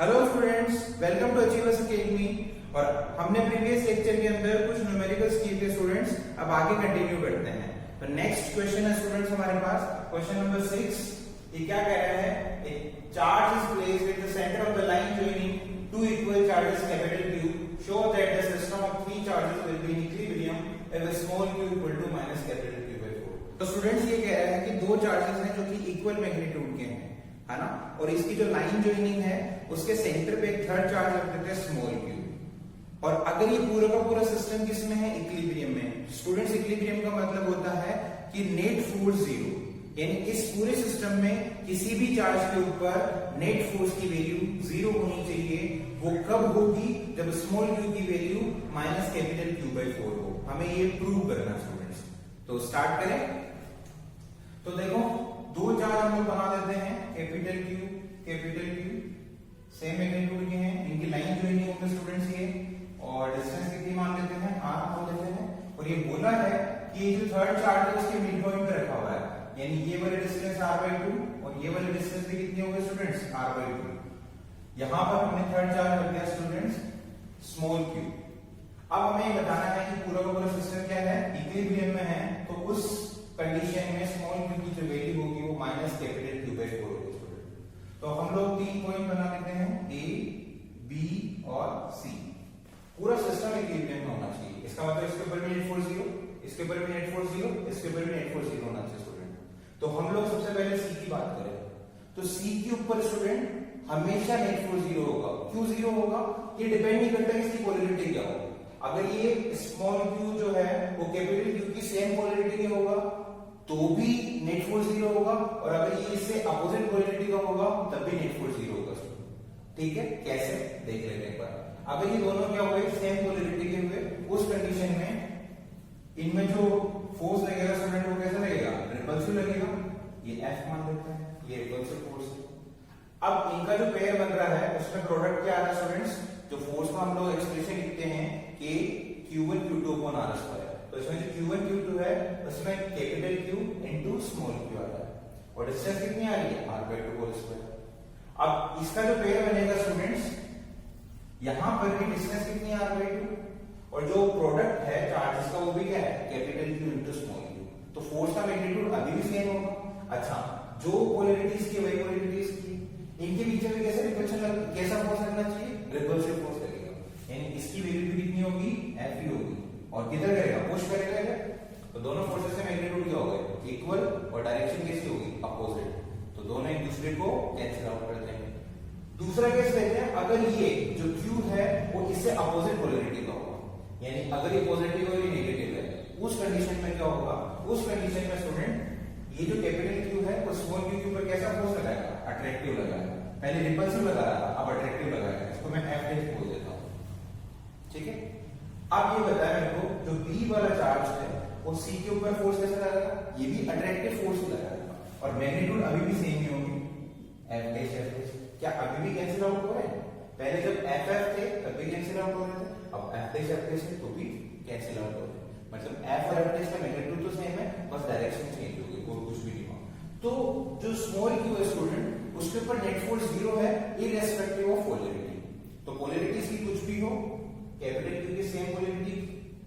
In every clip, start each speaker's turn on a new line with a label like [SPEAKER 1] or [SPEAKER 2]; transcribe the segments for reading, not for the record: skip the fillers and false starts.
[SPEAKER 1] Hello students, welcome to achievers academy. और हमने previous lecture के अंदर कुछ न्यूमेरिकल्स किए थे स्टूडेंट्स। अब आगे कंटिन्यू करते हैं। तो नेक्स्ट क्वेश्चन है स्टूडेंट्स हमारे पास क्वेश्चन नंबर 6। ये क्या कह रहा है? A charge is placed at the centre of the line joining two equal charges capital Q। Show that the system of three charges will be in equilibrium if small q equal to minus capital Q/4। तो students ये कह रहा है कि दो charges हैं जो कि इक्वल मैग्नीट्यूड के हैं, है ना, और इसकी जो लाइन जॉइनिंग है उसके सेंटर पे एक थर्ड चार्ज रख देते हैं स्मॉल q। और अगर ये पूरा का पूरा सिस्टम किसमें है? इक्विलिब्रियम में। स्टूडेंट्स, इक्विलिब्रियम का मतलब होता है कि नेट फोर्स जीरो, यानी इस पूरे सिस्टम में किसी भी चार्ज के ऊपर नेट फोर्स की वैल्यू जीरो होनी चाहिए। वो कब होगी? जब स्मॉल q की वैल्यू माइनस कैपिटल Q/4 हो। हमें ये प्रूव करना स्टूडेंट्स। तो स्टार्ट करें। तो देखो, दो चार्ज हम लोग बना देते हैं, कैपिटल Q सेम मैग्नीट्यूड के हैं, इनकी लाइन ज्वाइनिंग होगी स्टूडेंट्स ये, और डिस्टेंस कितनी मान लेते हैं? r मान लेते हैं। और ये बोला है कि ये जो थर्ड चार्ज है उसके मिड पॉइंट पे रखा हुआ है, यानी ये वाली डिस्टेंस r/2 और ये वाली डिस्टेंस भी कितनी होगी स्टूडेंट्स? r/2। यहां पर हमने थर्ड चार्ज रख दिया स्टूडेंट्स स्मॉल q। अब हमें बताना है कि पूरा का पूरा सिस्टम क्या है? इक्विलिब्रियम में है। तो उस कंडीशन में स्मॉल q की जो वैल्यू होगी वो माइनस कैपिटल Q/4 होगी। तो हम लोग तीन पॉइंट बना लेते हैं, A, B और C। पूरा सिस्टम इक्विलिब्रियम में होना चाहिए। इसका मतलब इसके ऊपर भी नेट फोर्स जीरो, इसके ऊपर भी नेट फोर्स जीरो, इसके ऊपर भी नेट फोर्स जीरो होना चाहिए स्टूडेंट। तो हम लोग सबसे पहले C की बात करें। तो C के ऊपर स्टूडेंट हमेशा नेट फोर्स जीरो होगा। क्यों जीरो होगा? ये डिपेंड नहीं करता कि इसकी पोलैरिटी क्या हो। अगर ये स्मॉल q जो है वो कैपिटल Q की सेम पोलैरिटी का होगा तो भी नेट फोर्स जीरो होगा, और अगर ये इससे अपोजिट पोलैरिटी का होगा तब भी नेट फोर्स जीरो होगा। ठीक है, कैसे देख लेते हैं एक बार। अगर ये दोनों क्या हुए? सेम पोलैरिटी के हुए, उस कंडीशन में इनमें जो फोर्स लगेगा स्टूडेंट वो कैसा लगेगा? रिपल्सिव लगेगा। ये F मान लेते हैं, ये रिपल्सिव फोर्स है। अब इनका जो पेयर बन रहा है उसमें प्रोडक्ट क्या आ रहा है स्टूडेंट्स? जो फोर्स को हम लोग एक्सप्रेशन लिखते हैं कि Q1 Q2 अपॉन r²। तो इसमें जो Q1 Q2 है उसमें capital Q into small q आ रहा है, और डिस्टेंस कितनी आ रही है? r/2²। अब इसका जो पेयर बनेगा स्टूडेंट्स, यहां पर भी डिस्टेंस कितनी है? r/2, और जो प्रोडक्ट है चार्जेस का वो भी क्या है? Capital Q into small q। तो फोर्स का मैग्नीट्यूड अभी भी सेम होगा। अच्छा, जो पोलैरिटीज की वही पोलैरिटीज की, इनके बीच में कैसे रिपल्शन कैसा फोर्स लगना चाहिए? रिपल्सिव फोर्स लगेगा, यानी इसकी वैल्यू भी कितनी होगी? Fe होगी। और किधर करेगा? पुश करेगा इधर। तो दोनों फोर्सेस से मैग्नीट्यूड क्या होगा? इक्वल, और डायरेक्शन कैसी होगी? अपोजिट। तो दोनों एक दूसरे को कैंसिल आउट करते हैं। दूसरा केस लेते हैं, अगर ये जो Q है वो इससे अपोजिट पोलैरिटी का होगा, यानी अगर ये पॉजिटिव और ये नेगेटिव है, उस कंडीशन में क्या होगा? उस कंडीशन में स्टूडेंट ये जो कैपिटल Q है वो स्मॉल q के ऊपर कैसा फोर्स लगाएगा? अट्रैक्टिव लगाएगा। पहले रिपल्सिव लगा रहा था, अब अट्रैक्टिव लगाएगा। इसको मैं F' बोल देता हूं। ठीक है, अब ये बताया मेरे को, जो B वाला चार्ज है वो C के ऊपर फोर्स कैसे लगाएगा? ये भी अट्रैक्टिव फोर्स लगाएगा, और मैग्नीट्यूड अभी भी सेम ही होगी, F'। क्या अभी भी कैंसिल आउट हो रहे हैं? पहले जब FF थे तब भी कैंसिल आउट हो रहे थे, अब F' है तो भी कैंसिल आउट हो रहे हैं। मतलब F और F' का मैग्नीट्यूड तो सेम है, बस डायरेक्शन चेंज हो गई, और कुछ भी नहीं हुआ। तो जो स्मॉल q है स्टूडेंट, उसके ऊपर नेट फोर्स जीरो है इररेस्पेक्टिव ऑफ पोलैरिटी। तो पोलैरिटीज की कुछ भी हो, कैपिटल Q की सेम पोलैरिटी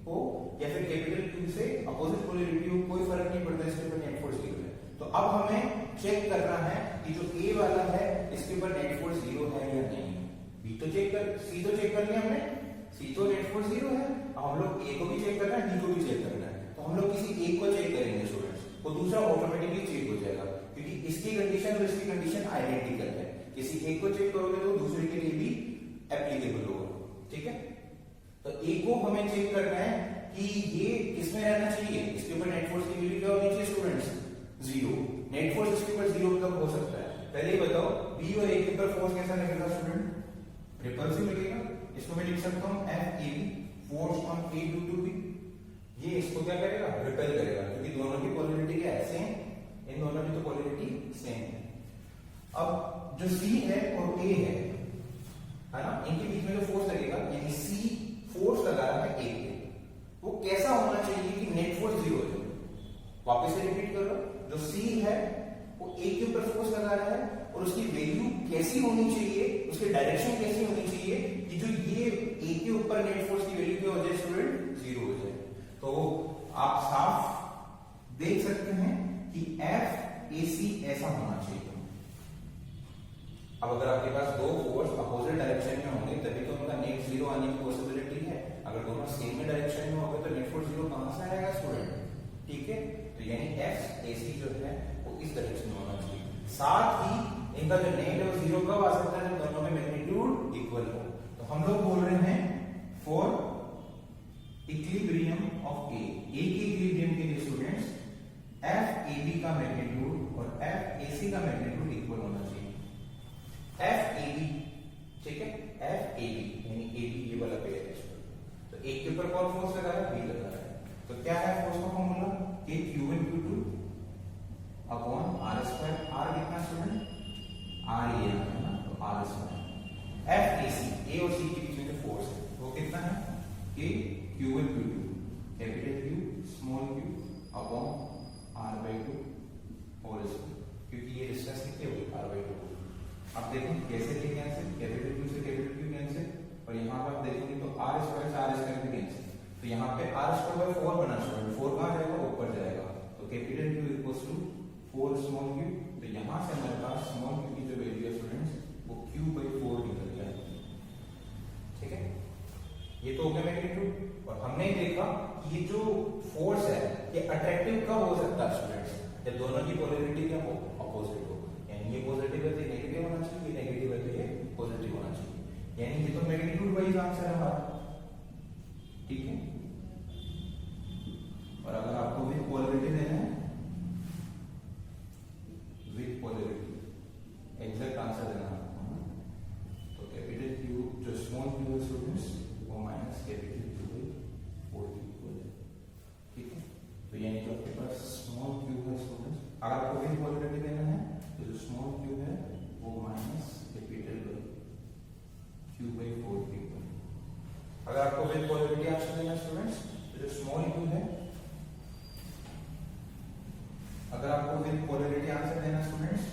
[SPEAKER 1] हो या फिर कैपिटल Q से अपोजिट पोलैरिटी हो, कोई फर्क नहीं पड़ता, इसके ऊपर नेट फोर्स जीरो है। तो अब हमें चेक करना है कि जो A वाला है इसके ऊपर नेट फोर्स जीरो है या नहीं। B तो चेक कर, C तो चेक कर लिया हमने, C तो नेट फोर्स जीरो है। अब हम लोग A को भी चेक करना है, D को भी चेक करना है। तो हम लोग किसी एक को चेक करेंगे स्टूडेंट्स, तो दूसरा ऑटोमेटिकली चेक हो जाएगा, क्योंकि इसकी कंडीशन और इसकी कंडीशन आइडेंटिकल है। किसी एक को चेक करोगे तो दूसरे के लिए भी एप्लीकेबल होगा। ठीक है, तो A को हमें चेक करना है कि ये किसमें रहना चाहिए? इसके ऊपर नेट फोर्स की वैल्यू क्या होनी चाहिए स्टूडेंट्स? जीरो। नेट फोर्स इसके ऊपर जीरो कब हो सकता है? पहले ही बताओ, B और A के ऊपर फोर्स कैसा लगेगा स्टूडेंट? रिपल्सिव लगेगा। इसको मैं लिख सकता हूं FAB, force on A due to B। ये इसको क्या करेगा? रिपेल करेगा, क्योंकि दोनों की पोलैरिटी क्या है? सेम। इन दोनों की तो पोलैरिटी सेम है। अब जो C है और A है ना, इनके बीच में जो फोर्स लगेगा, यानी C फोर्स लगा रहा है A पे, वो कैसा होना चाहिए कि नेट फोर्स जीरो हो जाए? वापस से रिपीट कर लो, जो C है वो A के ऊपर फोर्स लगा रहा है और उसकी वैल्यू कैसी होनी चाहिए, उसकी डायरेक्शन कैसी होनी चाहिए कि जो ये ए के ऊपर नेट फोर्स की वैल्यू क्या हो जाए स्टूडेंट, 0 हो जाए। तो आप साफ देख सकते हैं कि एफ ए सी ऐसा होना चाहिए। अब अगर आपके पास दो फोर्स अपोजिट डायरेक्शन में होंगे तभी तो उनका नेट 0 आने की पॉसिबिलिटी है। अगर दोनों सेम में डायरेक्शन में होंगे तो नेट फोर्स 0 कहां से आएगा स्टूडेंट, ठीक है। तो यानी एफ ए सी जो है वो इस डायरेक्शन में होना चाहिए। साथ ही इनका जो नेट है वो 0 कब आ सकता है, दोनों में मैग्नीट्यूड इक्वल हो। तो हम लोग बोल रहे हैं फॉर इक्विलिब्रियम ऑफ ए की इक्विलिब्रियम के लिए स्टूडेंट्स एफ ए बी का मैग्नीट्यूड और एफ ए सी का मैग्नीट्यूड इक्वल होना चाहिए। एफ ए बी, ठीक है, एफ ए बी यानी ए बी ये वाला पेयर है। तो एक के ऊपर कौन फोर्स लगा है, बी लगा है। तो क्या है फोर्स का फॉर्मूला, के Q one क्यू2 upon R square. Are कितना स्टूडेंट, आर ये है ना, तो आर स्क्वायर। एफ ए सी, ए और सी के बीच में जो फोर्स है वो कितना है, K Q one Q two capital Q small q upon R by 2 whole square, क्योंकि ये डिस्टेंस कितनी होगी, आर बाई 2। अब देखें कैसे लिखेंगे कैंसिल, कैपिटल क्यू से कैपिटल क्यू कैंसिल, और यहाँ पर आप देखेंगे तो आर स्क्वायर से आर स्क्वायर भी कैंसिल। तो यहाँ पे आर स्क्वायर बाय 4 बना स्टूडेंट, 4 कहाँ जाएगा, ऊपर जाएगा। तो capital Q equals to 4 small Q. तो यहाँ से हमारे पास स्मॉल क्यू की जो वैल्यू है स्टूडेंट्स वो क्यू बाई 4 निकल जाएगी, ठीक है। ये तो हो गया मैग्नीट्यूड। और हमने देखा कि ये जो फोर्स है ये अट्रैक्टिव कब हो सकता है स्टूडेंट्स, जब दोनों की पोलैरिटी क्या हो, अपोजिट हो। यानी ये पॉजिटिव है तो नेगेटिव होना चाहिए, नेगेटिव है तो ये पॉजिटिव होना चाहिए। यानी ये तो मैग्नीट्यूड वाइज आंसर है हमारा, ठीक है। और अगर आपको विद पोलैरिटी देना है, विद पोलैरिटी एग्जैक्ट आंसर देना है, तो कैपिटल क्यू जो स्मॉल क्यू है स्टूडेंट्स वो minus capital Q by 4 equal है, ठीक है। तो यानी जो आपके पास स्मॉल क्यू है स्टूडेंट्स, अगर आपको विद पोलैरिटी देना है तो जो स्मॉल क्यू है वो minus capital Q by 4 equal. अगर आपको विद पोलैरिटी आंसर देना स्टूडेंट्स तो जो स्मॉल क्यू है, अगर आपको विद पोलैरिटी आंसर देना स्टूडेंट्स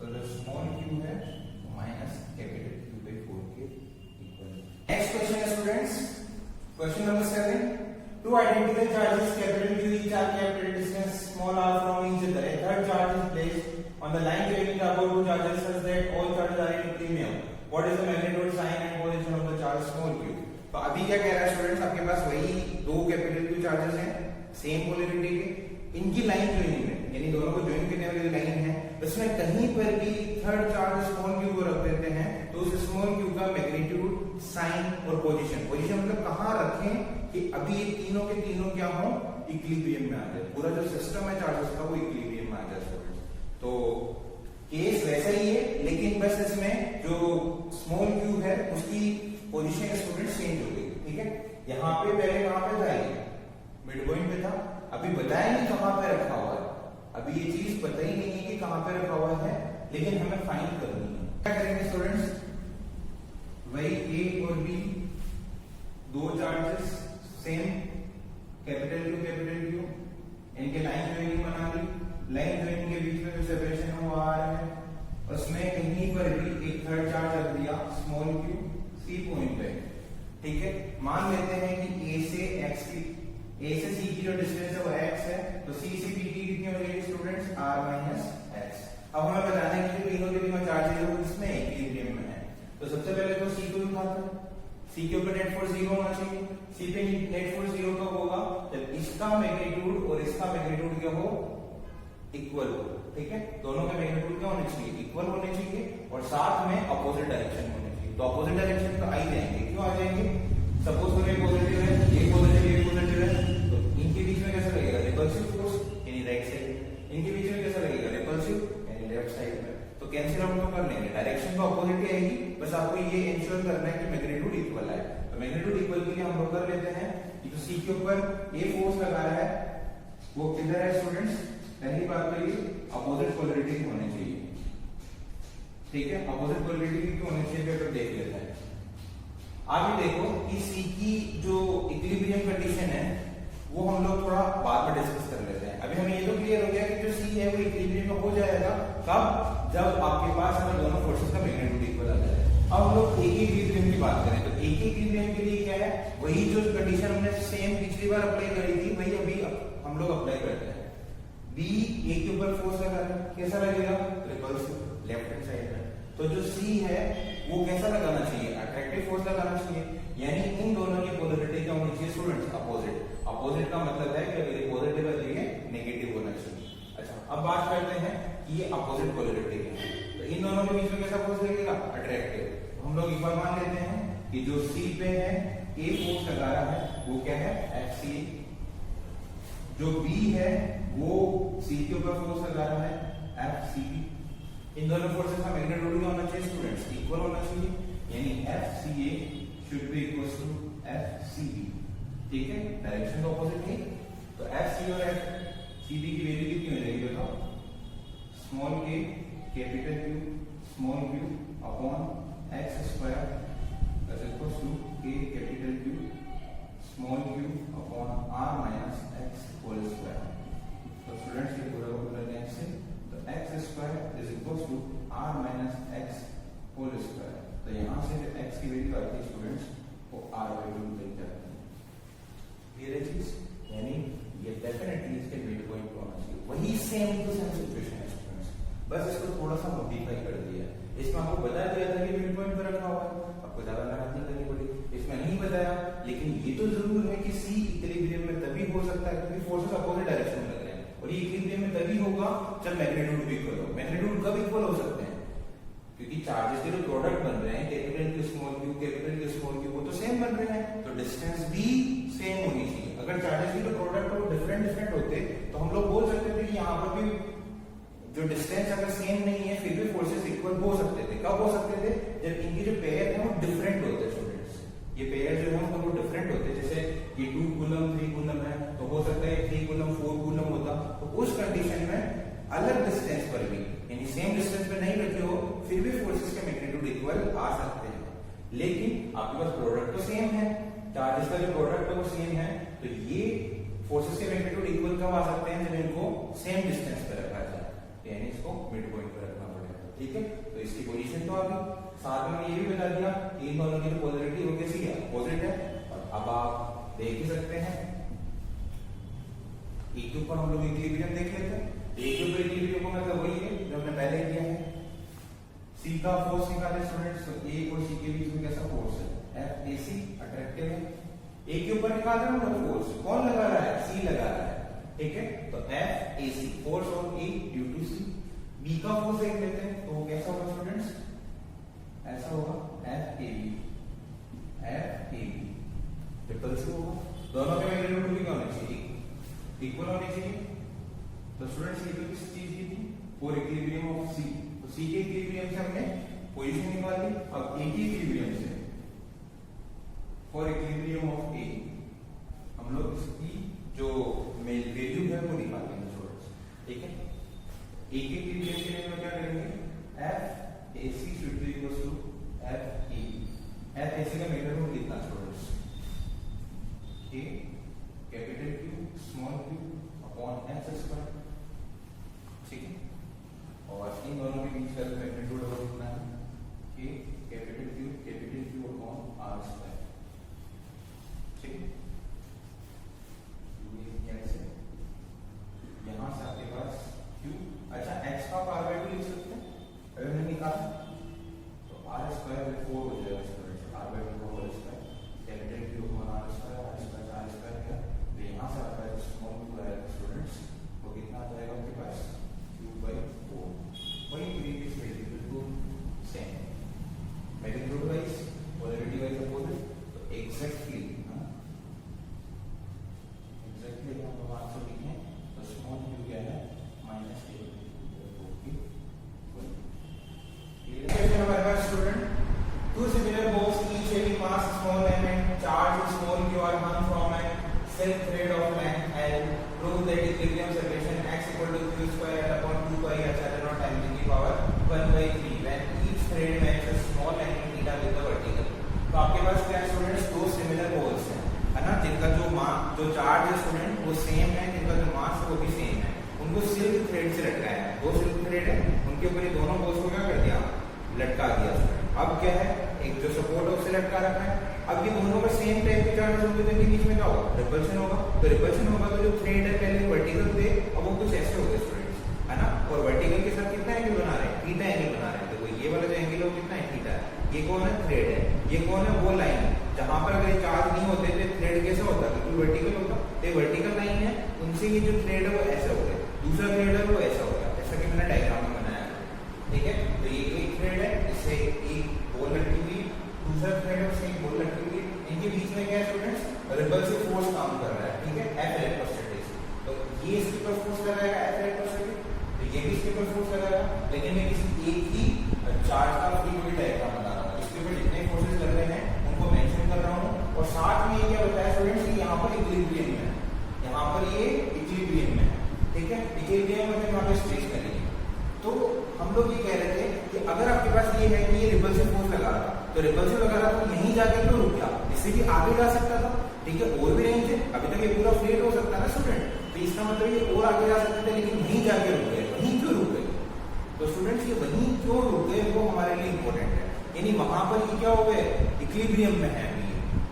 [SPEAKER 1] तो जो स्मॉल क्यू है वो माइनस कैपिटल क्यू बाई 4 के इक्वल। नेक्स्ट क्वेश्चन है students, question number 7। Two identical charges capital Q each are kept at a distance small r from each other. A third charge is placed on the line joining the above two charges such that all charges are in equilibrium. What is the magnitude, sign and position of the charge small q? तो अभी क्या कह रहा है students, आपके पास वही दो capital Q charges हैं सेम पोलैरिटी के, इनकी लाइन ज्वाइनिंग है, यानी दोनों को ज्वाइन करने वाली लाइन है, उसमें कहीं पर भी थर्ड चार्ज स्मॉल q को रख देते हैं तो उस स्मॉल q का मैग्नीट्यूड, साइन और पोजीशन, पोजीशन मतलब कहां रखें कि अभी ये तीनों के तीनों क्या हो, इक्विलिब्रियम में आ जाए, पूरा जो सिस्टम है चार्जेस का वो इक्विलिब्रियम में आ जाए स्टूडेंट्स। तो केस वैसा ही है, लेकिन बस इसमें जो स्मॉल q है उसकी पोजीशन स्टूडेंट चेंज हो गई, ठीक है। यहाँ पे पहले कहां पे था, ये मिड पॉइंट पे था, अभी बताया नहीं कहां पे रखा हुआ है, अभी ये चीज पता ही नहीं है कि कहां पे रखा हुआ है, लेकिन हमें फाइंड करनी है। क्या करेंगे स्टूडेंट्स, वही ए और बी दो चार्जेस सेम कैपिटल क्यू, इनके लाइन ज्वाइनिंग बना ली, लाइन ज्वाइनिंग के बीच में जो सेपरेशन है वो आ रहा है, उसमें कहीं पर भी एक थर्ड चार्ज रख दिया स्मॉल क्यू सी पॉइंट पे, ठीक है। मान लेते हैं कि ए से एक्स की, ए से सी की जो डिस्टेंस है वो x है, तो सी से पी की कितनी हो जाएगी स्टूडेंट्स, r माइनस x। अब हमें बताना है कि तीनों के तीनों चार्जेस है वो किसमें इक्विलिब्रियम में है। तो सबसे पहले तो सी को उठाते हैं, सी के ऊपर नेट फोर्स 0 होना चाहिए, सी पे नेट फोर्स 0 कब होगा, जब इसका मैग्नीट्यूड और इसका मैग्नीट्यूड क्या हो, इक्वल हो, ठीक है। दोनों के मैग्नीट्यूड क्या होने चाहिए, इक्वल होने चाहिए, और साथ में अपोजिट डायरेक्शन होने चाहिए। तो अपोजिट डायरेक्शन तो आ ही जाएंगे, क्यों आ जाएंगे, सपोज करो ये पॉजिटिव है, ये पॉजिटिव है, ये पॉजिटिव है, तो इनके बीच में कैसा लगेगा, रिपल्सिव फोर्स यानी राइट साइड, इनके बीच में कैसा लगेगा, रिपल्सिव यानी लेफ्ट साइड में। तो कैंसिल आउट तो कर लेंगे, डायरेक्शन तो अपोजिट ही आएगी, बस आपको ये इंश्योर करना है कि मैग्नीट्यूड इक्वल है। तो मैग्नीट्यूड इक्वल के लिए हम लोग कर लेते हैं कि जो सी के ऊपर ये फोर्स लगा रहा है वो किधर है स्टूडेंट्स, पहली बात तो ये अपोजिट पोलैरिटी की होनी चाहिए, ठीक है। अपोजिट पोलैरिटी की होनी चाहिए, तो देख लेते हैं। आगे देखो कि सी की जो इक्विलिब्रियम कंडीशन है वो हम लोग थोड़ा बाद में डिस्कस कर लेते हैं, अभी हमें ये तो क्लियर हो गया कि जो सी है वो इक्विलिब्रियम में हो जाएगा कब, जब आपके पास हमें दोनों फोर्सेस का मैग्नीट्यूड इक्वल आ जाए। अब हम लोग एक ही इक्विलिब्रियम की बात करें तो एक ही इक्विलिब्रियम के लिए क्या है, वही जो कंडीशन हमने सेम पिछली बार अप्लाई करी थी वही अभी हम लोग अप्लाई करते हैं। बी ए के ऊपर फोर्स लगा रहा है, कैसा लगेगा, रिपल्सिव लेफ्ट हैंड साइड में। तो जो सी है वो कैसा लगाना चाहिए, अट्रैक्टिव फोर्स लगाना चाहिए, यानी इन दोनों की पोलैरिटी क्या होनी चाहिए स्टूडेंट्स, अपोजिट। अपोजिट का मतलब है कि अगर ये पॉजिटिव है तो ये नेगेटिव होना चाहिए। अच्छा, अब बात करते हैं कि ये अपोजिट पोलैरिटी है, तो इन दोनों के बीच में कैसा फोर्स लगेगा, अट्रैक्टिव। तो हम लोग एक बार मान लेते हैं कि जो सी पे है ए फोर्स लगा रहा है वो क्या है, एफ सी। जो बी है वो सी के ऊपर फोर्स लगा रहा है, एफ सी बी। इन दोनों फोर्सेस का मैग्नीट्यूड क्या होना चाहिए स्टूडेंट्स, इक्वल होना चाहिए, यानी F C A should be equal to F C B. ठीक है, डायरेक्शन तो ऑपोजिट है, तो एफ सी और एफ सी बी की वैल्यू कितनी हो जाएगी बताओ, small K capital Q small q upon X square is equal to K capital Q small q upon R minus X whole square. तो स्टूडेंट्स ये पूरा पूरा नेक्स्ट से तो X square is equal to R minus X whole square. तो यहाँ से जो एक्स की वैल्यू आती है स्टूडेंट्स वो आर वैल्यू मिल जाती है। क्लियर है चीज, यानी ये डेफिनेटली इसके मिड पॉइंट होना चाहिए, वही सेम टू सेम सिचुएशन है स्टूडेंट्स, बस इसको थोड़ा सा मॉडिफाई कर दिया। इसमें आपको बता दिया था कि मिड पॉइंट पर रखा हुआ है, आपको ज्यादा मेहनत नहीं करनी पड़ी, इसमें नहीं बताया। लेकिन ये तो जरूर है कि सी इक्विलिब्रियम में तभी हो सकता है क्योंकि फोर्सेस अपोजिट डायरेक्शन में लग रहे हैं, और ये इक्विलिब्रियम में तभी होगा जब मैग्नीट्यूड भी इक्वल हो। मैग्नीट्यूड कब इक्वल हो सकते हैं, क्योंकि चार्जेस के जो प्रोडक्ट बन रहे हैं कैपिटल के स्मॉल क्यू कैपिटल के स्मॉल क्यू वो तो सेम बन रहे हैं, तो डिस्टेंस भी सेम होनी चाहिए। अगर चार्जेस के जो प्रोडक्ट वो डिफरेंट होते तो हम लोग बोल सकते थे कि यहाँ पर भी जो डिस्टेंस अगर सेम नहीं है फिर भी फोर्सेस इक्वल हो सकते थे। कब हो सकते थे, जब इनके जो पेयर है वो डिफरेंट होते हैं स्टूडेंट्स। ये पेयर जो है वो डिफरेंट होते हैं, जैसे ये 2 कूलम 3 कूलम है तो हो सकता है 3 कूलम 4 कूलम होता, तो उस कंडीशन में अलग डिस्टेंस पर भी यानी सेम डिस्टेंस पे नहीं रखे हो फिर भी फोर्सेस के मैग्नीट्यूड इक्वल आ सकते हैं। लेकिन आपके पास प्रोडक्ट तो सेम है, चार्जेस का जो प्रोडक्ट है वो सेम है, तो ये फोर्सेस के मैग्नीट्यूड इक्वल कब आ सकते हैं, जब इनको सेम डिस्टेंस पे रखा जाए, यानी इसको मिड पॉइंट पर रखना पड़ेगा। ठीक है, तो इसकी पोजीशन तो आ गई, साथ में ये भी बता दिया कि इन दोनों की पोलैरिटी वो कैसी है, अपोजिट है। और अब आप देख ही सकते हैं एक के ऊपर हम लोग इक्विलिब्रियम देख लेते हैं। एक के ऊपर इक्विलिब्रियम का मतलब वही है जो हमने पहले किया है, सी का फोर्स निकाले स्टूडेंट्स, तो ए और सी के बीच में कैसा फोर्स है, एफ ए सी अट्रैक्टिव है। ए के ऊपर निकाल रहे हैं फोर्स, कौन लगा रहा है, सी लगा रहा है। ठीक है, तो F A C force on A due to C. B का फोर्स देख लेते हैं, तो वो कैसा होगा स्टूडेंट्स, ऐसा होगा F A B, F A B repulsive होगा। दोनों के मैग्नीट्यूड भी क्या होने चाहिए, इक्वल होने चाहिए। तो स्टूडेंट्स ये तो किस चीज की थी, फॉर इक्विलिब्रियम ऑफ सी, तो सी के इक्विलिब्रियम से हमने पोजीशन निकाली। अब ए के इक्विलिब्रियम से फॉर इक्विलिब्रियम ऑफ ए हम लोग इसकी जो वैल्यू है वो निकालेंगे स्टूडेंट्स। ठीक है, ए के इक्विलिब्रियम के लिए हम क्या करेंगे, F A C should be equal to F A B. F A C का मैग्नीट्यूड कितना students, A capital Q small q upon X square. ठीक है, और इन दोनों के बीच का मैग्नीट्यूड कितना है, A capital Q upon R square. ठीक है, यहां से आपके पास क्यू, अच्छा एक्स का आर बाय 2 लिख सकते हैं, अगर हमने निकाला तो आर स्क्वायर 4 हो जाएगा स्टूडेंट्स, आर बाय 2 का whole square capital Q upon R square, R square R square है। तो यहां से आपका स्मॉल क्यू आएगा स्टूडेंट्स, वो कितना आ जाएगा आपके पास, क्यू बाय 4। वही प्रीवियस वैल्यू बिल्कुल same, magnitude wise polarity wise opposite, तो एग्जैक्टली हम लोग आंसर लिखें तो स्मॉल क्यू क्या है, माइनस ए। हमारे पास student two similar balls each having mass small m and charge small q are hung from a silk thread of length L. Prove that equilibrium separation x equal to q square L upon 2 pi epsilon naught times e की power 1/3 when each thread makes a small angle theta with the vertical. तो आपके पास क्या students, दो similar balls हैं, है ना, जिनका जो चार्ज है स्टूडेंट वो सेम है, जिनका जो मास है वो भी सेम है। क्या है, एक जो सपोर्ट है उसे लटका रखा है। अब ये दोनों का सेम टाइप के चार्जेस होंगे तो इनके बीच में क्या होगा, रिपल्शन होगा। तो रिपल्शन होगा तो जो थ्रेड है पहले वर्टिकल थे, अब वो कुछ ऐसे हो गए स्टूडेंट्स, है ना। और वर्टिकल के साथ कितना एंगल बना रहे हैं, थीटा एंगल बना रहे हैं। देखो ये वाला जो एंगल है वो कितना है, थीटा है। ये कौन है, थ्रेड है। ये कौन है, वो लाइन है जहां पर अगर चार्ज नहीं होते तो थ्रेड कैसा होता, बिल्कुल वर्टिकल होता। तो वर्टिकल लाइन है, उनसे ये जो थ्रेड है वो ऐसा हो गया, दूसरा थ्रेड है वो ऐसा हो गया, जैसा कि मैंने डायग्राम में बनाया है, ठीक है। तो ये एक थ्रेड है, इससे एक बॉल लटकी हुई, दूसरा थ्रेड है उससे एक बॉल लटकी हुई। इनके बीच में क्या है स्टूडेंट्स, रिपल्सिव फोर्स काम कर रहा है, ठीक है, F इलेक्ट्रोस्टैटिक्स। तो ये इसके ऊपर फोर्स लगाएगा F इलेक्ट्रोस्टैटिक, तो ये भी इसके ऊपर फोर्स लगाएगा। लेकिन मैं किसी एक ही चार्ज का फ्री बॉडी डायग्राम बना रहा हूं, इसके ऊपर जितने फोर्सेस लग रहे हैं उनको मेंशन कर रहा हूं। और साथ में ये क्या बताया स्टूडेंट्स कि यहाँ पर इक्विलिब्रियम है, यहाँ पर ये इक्विलिब्रियम में है, ठीक है। इक्विलिब्रियम मतलब यहाँ पे स्टेशनरी है। तो हम लोग ये कह रहे थे कि अगर आपके पास ये है कि ये रिपल्सिव फोर्स लगा रहा, तो रिपल्सिव लगा रहा तो यहीं जाके क्यों रुक गया, इससे भी आगे जा सकता था, ठीक है। और भी रेंज है, अभी तक ये पूरा फ्लेट हो सकता है ना स्टूडेंट, तो इसका मतलब ये और आगे जा सकते थे, लेकिन यहीं जाके रुक गए। वहीं क्यों रुक गए, तो स्टूडेंट्स ये वहीं क्यों रुक गए वो हमारे लिए इंपॉर्टेंट है। यानी वहां पर ये क्या हो गए, इक्विलिब्रियम में है,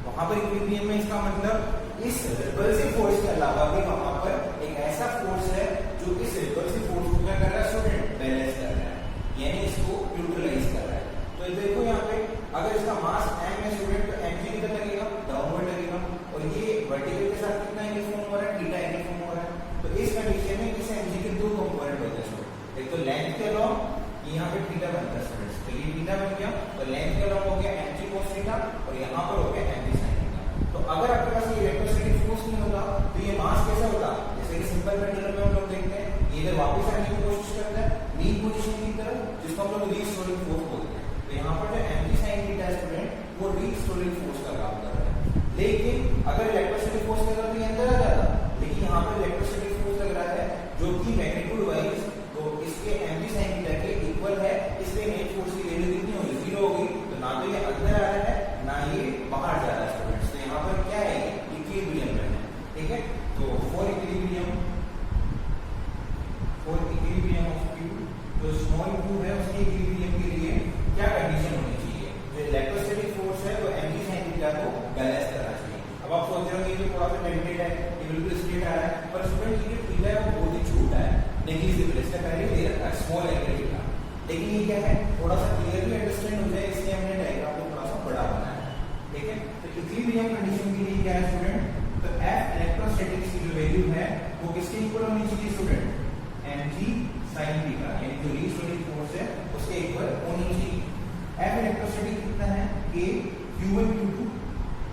[SPEAKER 1] वहां पर इक्विलिब्रियम में, इसका मतलब इस रिपल्सिव फोर्स के अलावा भी वहां पर एक ऐसा फोर्स है जो इस रिपल्सिव फोर्स को क्या कर रहा है स्टूडेंट, बैलेंस कर रहा है, यानी इसको न्यूट्रलाइज कर रहा है। तो देखो यहाँ पे अगर इसका मास m है स्टूडेंट, तो mg कितना लगेगा, डाउनवर्ड लगेगा। और ये वर्टिकल के साथ कितना एंगल फॉर्म हो रहा है, थीटा एंगल फॉर्म हो रहा है। तो इस कंडीशन में इस mg के दो कंपोनेंट होते हैं, एक तो लेंथ के अलॉन्ग, यहाँ पे थीटा बनता है स्टूडेंट्स, तो ये थीटा बन गया, तो लेंथ के अलॉन्ग हो गया mg cos थीटा, और यहाँ पर हो गया mg sin थीटा। तो अगर आपके पास ये इलेक्ट्रोस्टैटिक फोर्स नहीं होता तो ये मास कैसा होता, जैसे कि सिंपल पेंडुलम में हम लोग देखते हैं, ये इधर वापस आने की कोशिश करता है मीन पोजीशन की तरफ, जिसको हम लोग रीस्टोरिंग फोर्स बोलते हैं। तो यहाँ पर जो mg sin थीटा स्टूडेंट वो रीस्टोरिंग फोर्स का काम कर रहा है। लेकिन अगर इलेक्ट्रोस्टैटिक फोर्स लग रहा तो ये अंदर आ जाता, लेकिन यहाँ पर इलेक्ट्रोस्टैटिक फोर्स लग रहा है जो कि मैग्नीट्यूड वाइज तो इसके mg sin थीटा के इक्वल है, इसलिए नेट फोर्स की वैल्यू कितनी होगी, 0 होगी। तो ना तो ये अंदर आ रहा है ना ये बाहर जा रहा है स्टूडेंट्स, तो यहाँ पर क्या है, इक्विलिब्रियम में है, ठीक है। तो फॉर इक्विलिब्रियम ऑफ q, जो स्मॉल q है उसके इक्विलिब्रियम के लिए क्या कंडीशन होनी चाहिए, जो इलेक्ट्रोस्टैटिक फोर्स है वो mg sin थीटा को बैलेंस करना चाहिए। अब आप सोच रहे हो ये थोड़ा सा डेल्टेड है, ये बिल्कुल स्ट्रेट आ रहा है, पर स्टूडेंट ये थीटा है वो बहुत ही छोटा है, नेग्लिजिबल, इसका पहले दे रखा है स्मॉल एंगल थीटा। लेकिन ये क्या है, थोड़ा सा क्लियरली अंडरस्टैंड हो जाए इसलिए हमने डायग्राम को थोड़ा सा बड़ा बनाया है, ठीक है। तो इक्विलिब्रियम कंडीशन के लिए क्या है स्टूडेंट, तो F इलेक्ट्रोस्टैटिक्स की जो वैल्यू है वो किसके इक्वल होनी चाहिए स्टूडेंट, mg sin थीटा, यानी जो रीस्टोरिंग फोर्स है उसके इक्वल होनी चाहिए। F इलेक्ट्रोस्टैटिक कितना है, K q1 q2,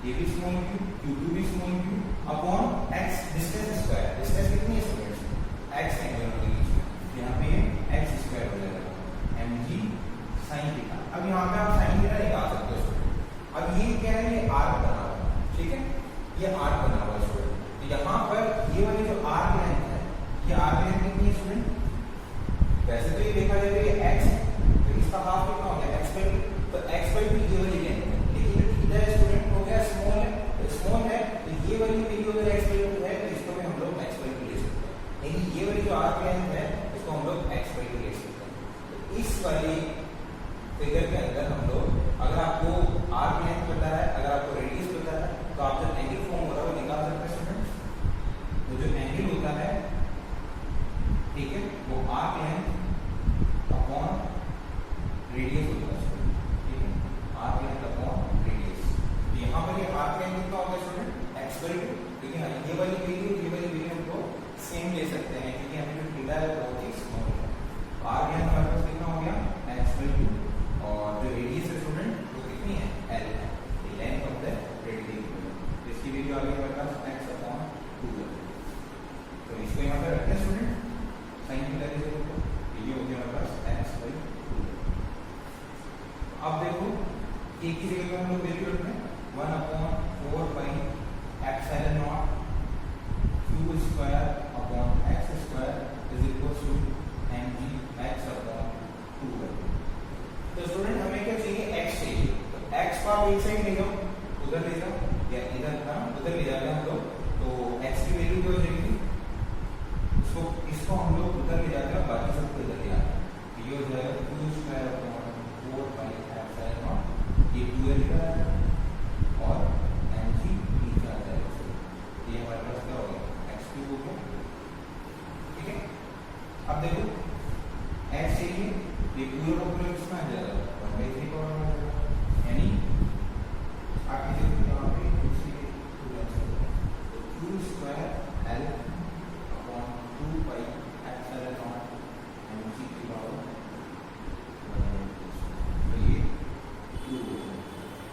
[SPEAKER 1] ये भी स्मॉल q, q2 भी small q upon x distance square, distance कितनी है स्टूडेंट्स, x एंगल के बीच में, यहाँ पे x स्क्वायर हो जाएगा mg sin थीटा। अब यहाँ पे आप sin थीटा निकाल सकते हो स्टूडेंट। अब ये क्या है, ये आर्क बना हुआ है, ठीक है, ये आर्क बना हुआ है स्टूडेंट। तो यहाँ पर ये वाली जो आर्क लेंथ है, ये आर्क लेंथ कितनी है स्टूडेंट, वैसे तो ये देखा जाए तो ये x है, तो इसका हाफ कितना हो गया x/2, तो x/2 ये वाली लेंथ है, लेकिन थीटा स्टूडेंट हो गया स्मॉल है, तो स्मॉल है तो ये वाली वैल्यू अगर x/2 है तो इसको भी हम लोग x/2 ले सकते हैं, लेकिन ये वाली जो आर्क लेंथ है इसको हम लोग x/2 ले सकते हैं। तो इस वाली फिगर के अंदर हम लोग, अगर आपको आर्क लेंथ पता है, अगर आपको रेडियस पता है, तो आप जो एंगल फॉर्म हो रहा है वो निकाल सकते हैं स्टूडेंट। तो जो एंगल होता है, ठीक है, वो आर्क लेंथ अपॉन रेडियस होता है, ठीक है, आर्क लेंथ अपॉन रेडियस। तो यहाँ पर ये आर्क लेंथ कितना होगा स्टूडेंट, x/2, लेकिन ये वाली वैल्यू हम लोग सेम ले सकते हैं क्योंकि हमें जो थीटा है वो एक स्मॉल है। आर्क लेंथ हमारे पास कितना हो गया, x/2, और जो रेडियस है स्टूडेंट वो कितनी है, l है, लेंथ ऑफ द रेडियस। इसकी वैल्यू आ गई हमारे पास x/2 है। तो इसको यहाँ पे रखते हैं स्टूडेंट sin थीटा की जगह पर, ये हो गया हमारे पास x/2। अब देखो एक ही जगह पे हम लोग वैल्यू रखते हैं 1/4 pi epsilon naught q square upon x square is equal to mg x/2। तो स्टूडेंट हमें क्या चाहिए, x चाहिए, तो x को आप एक साइड ले जाओ, उधर ले जाओ या इधर ना उधर ले जाते हैं हम लोग, तो x की वैल्यू क्या हो जाएगी, इसको हम लोग उधर ले जाते हैं, बाकी सबको इधर ले आते हैं, ये हो जाएगा q square upon 4 pi epsilon not कितना आ जाएगा 1/3 पावर आ जाएगा, यानी आप ये देखो यहाँ पे उसी q square l upon 2 pi epsilon not mg की पावर, तो ये q